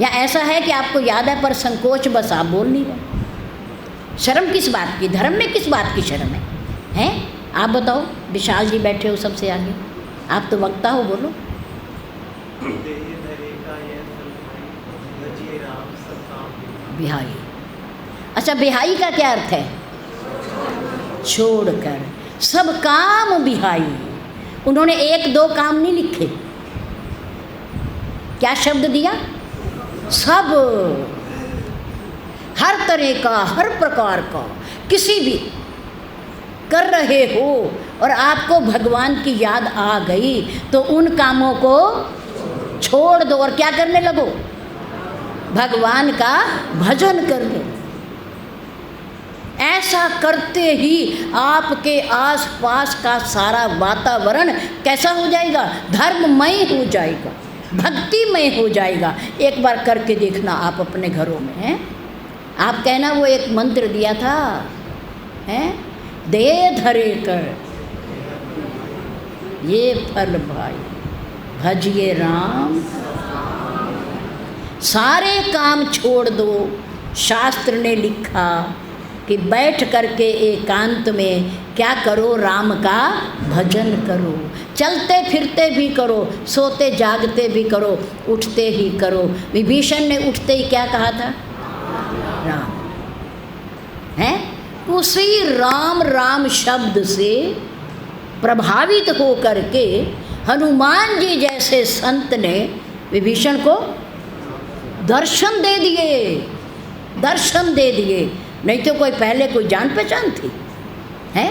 A: या ऐसा है कि आपको याद है पर संकोच, बस आप बोल नहीं रहे। शर्म किस बात की? धर्म में किस बात की शर्म है? हैं? आप बताओ। विशाल जी बैठे हो सबसे आगे, आप तो वक्ता हो, बोलो। बिहाई। अच्छा, बिहाई का क्या अर्थ है? छोड़कर, सब काम बिहाई। उन्होंने एक दो काम नहीं लिखे। क्या शब्द दिया? सब, हर तरह का, हर प्रकार का, किसी भी कर रहे हो और आपको भगवान की याद आ गई तो उन कामों को छोड़ दो और क्या करने लगो? भगवान का भजन करने। ऐसा करते ही आपके आसपास का सारा वातावरण कैसा हो जाएगा? धर्ममय हो जाएगा, भक्तिमय हो जाएगा। एक बार करके देखना आप अपने घरों में। हैं? आप कहना वो एक मंत्र दिया था, हैं? दे धरे कर ये फल भाई, भजिए राम। सारे काम छोड़ दो। शास्त्र ने लिखा कि बैठ करके एकांत में क्या करो, राम का भजन करो, चलते फिरते भी करो, सोते जागते भी करो, उठते ही करो। विभीषण ने उठते ही क्या कहा था? राम। हैं? उसी राम राम शब्द से प्रभावित हो करके हनुमान जी जैसे संत ने विभीषण को दर्शन दे दिए, दर्शन दे दिए। नहीं तो कोई पहले कोई जान पहचान थी? हैं?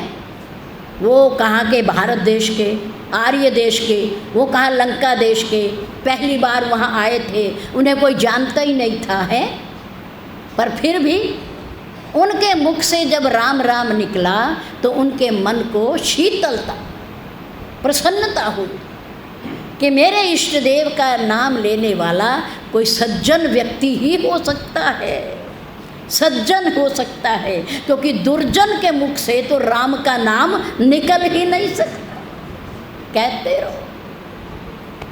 A: वो कहाँ के? भारत देश के, आर्य देश के, वो कहाँ लंका देश के, पहली बार वहाँ आए थे, उन्हें कोई जानता ही नहीं था। है पर फिर भी उनके मुख से जब राम राम निकला तो उनके मन को शीतलता, प्रसन्नता हुई कि मेरे इष्ट देव का नाम लेने वाला कोई सज्जन व्यक्ति ही हो सकता है, सज्जन हो सकता है, क्योंकि दुर्जन के मुख से तो राम का नाम निकल ही नहीं सकता। कहते रहो,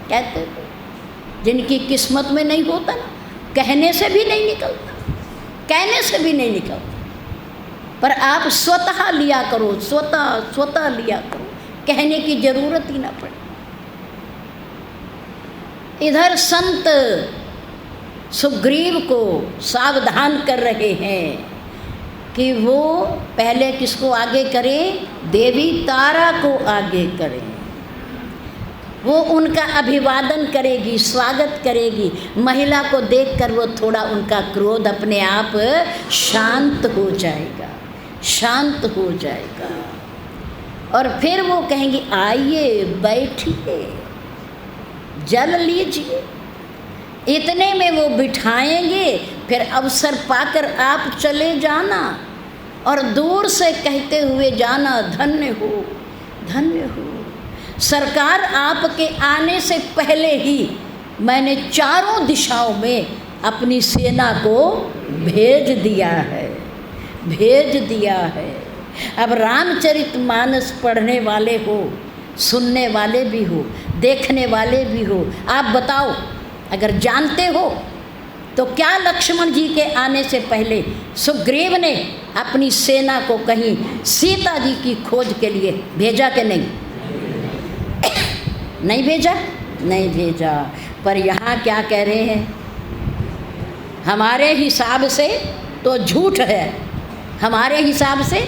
A: कहते रहो। जिनकी किस्मत में नहीं होता ना, कहने से भी नहीं निकलता, कहने से भी नहीं निकलता। पर आप स्वतः लिया करो, स्वतः लिया करो, कहने की जरूरत ही ना पड़े। इधर संत सुग्रीव को सावधान कर रहे हैं कि वो पहले किसको आगे करें? देवी तारा को आगे करें। वो उनका अभिवादन करेगी, स्वागत करेगी। महिला को देखकर वो थोड़ा उनका क्रोध अपने आप शांत हो जाएगा, शांत हो जाएगा। और फिर वो कहेंगी आइए बैठिए, जल लीजिए। इतने में वो बिठाएंगे, फिर अवसर पाकर आप चले जाना और दूर से कहते हुए जाना, धन्य हो, धन्य हो। सरकार आपके आने से पहले ही मैंने चारों दिशाओं में अपनी सेना को भेज दिया है, भेज दिया है। अब रामचरितमानस पढ़ने वाले हो, सुनने वाले भी हो, देखने वाले भी हो, आप बताओ अगर जानते हो तो क्या लक्ष्मण जी के आने से पहले सुग्रीव ने अपनी सेना को कहीं सीता जी की खोज के लिए भेजा कि नहीं? नहीं भेजा, नहीं भेजा। पर यहाँ क्या कह रहे हैं? हमारे हिसाब से तो झूठ है, हमारे हिसाब से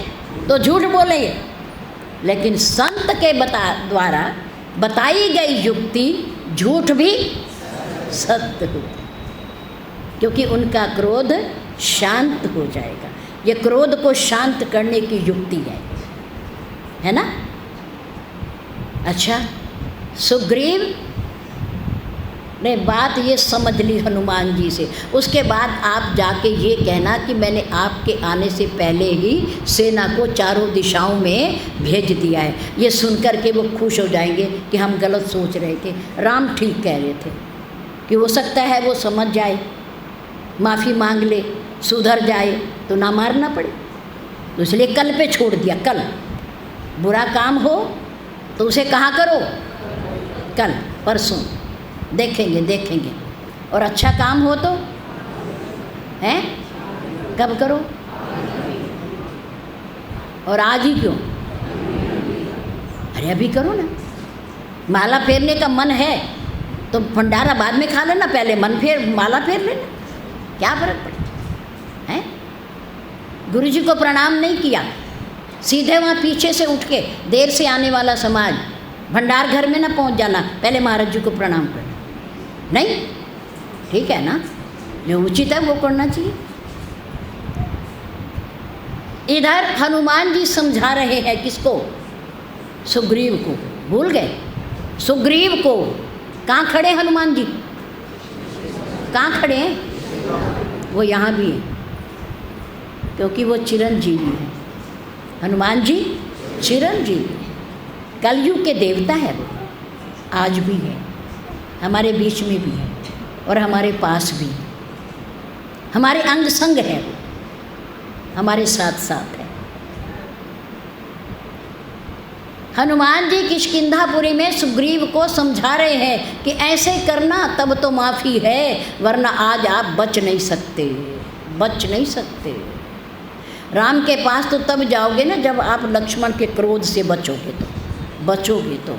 A: तो झूठ बोलेंगे, लेकिन संत के द्वारा बताई गई युक्ति झूठ भी सत्य हो, क्योंकि उनका क्रोध शांत हो जाएगा। ये क्रोध को शांत करने की युक्ति है ना? अच्छा, सुग्रीव ने बात ये समझ ली हनुमान जी से। उसके बाद आप जाके ये कहना कि मैंने आपके आने से पहले ही सेना को चारों दिशाओं में भेज दिया है। ये सुनकर के वो खुश हो जाएंगे कि हम गलत सोच रहे थे, राम ठीक कह रहे थे, कि हो सकता है वो समझ जाए, माफ़ी मांग ले, सुधर जाए तो ना मारना पड़े। तो इसलिए कल पे छोड़ दिया। कल बुरा काम हो तो उसे कहाँ करो? कल, परसों देखेंगे, देखेंगे। और अच्छा काम हो तो हैं कब करो? और आज ही क्यों? अरे अभी करो ना। माला फेरने का मन है तो भंडारा बाद में खा लेना, पहले माला फेर लेना, क्या फर्क पड़ता है? गुरुजी को प्रणाम नहीं किया, सीधे वहाँ पीछे से उठ के देर से आने वाला समाज भंडार घर में ना पहुँच जाना, पहले महाराज जी को प्रणाम करना। नहीं, ठीक है ना? जो उचित है वो करना चाहिए। इधर हनुमान जी समझा रहे हैं किसको? सुग्रीव को। भूल गए सुग्रीव को? कहाँ खड़े हनुमान जी? कहाँ खड़े हैं? वो यहाँ भी हैं, क्योंकि वो चिरंजीवी हैं। हनुमान जी चिरंजीवी हैं, कलयुग के देवता है वो, आज भी है, हमारे बीच में भी है और हमारे पास भी है, हमारे अंग संग है वो, हमारे साथ साथ है। हनुमान जी किष्किंधापुरी में सुग्रीव को समझा रहे हैं कि ऐसे करना तब तो माफ़ी है, वरना आज आप बच नहीं सकते, बच नहीं सकते। राम के पास तो तब जाओगे ना जब आप लक्ष्मण के क्रोध से बचोगे तो।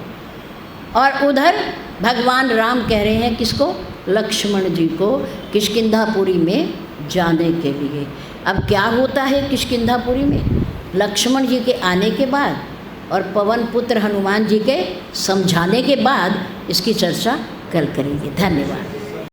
A: और उधर भगवान राम कह रहे हैं किसको? लक्ष्मण जी को किष्किंधापुरी में जाने के लिए। अब क्या होता है किष्किंधापुरी में? लक्ष्मण जी के आने के बाद और पवन पुत्र हनुमान जी के समझाने के बाद इसकी चर्चा कल करेंगे। धन्यवाद।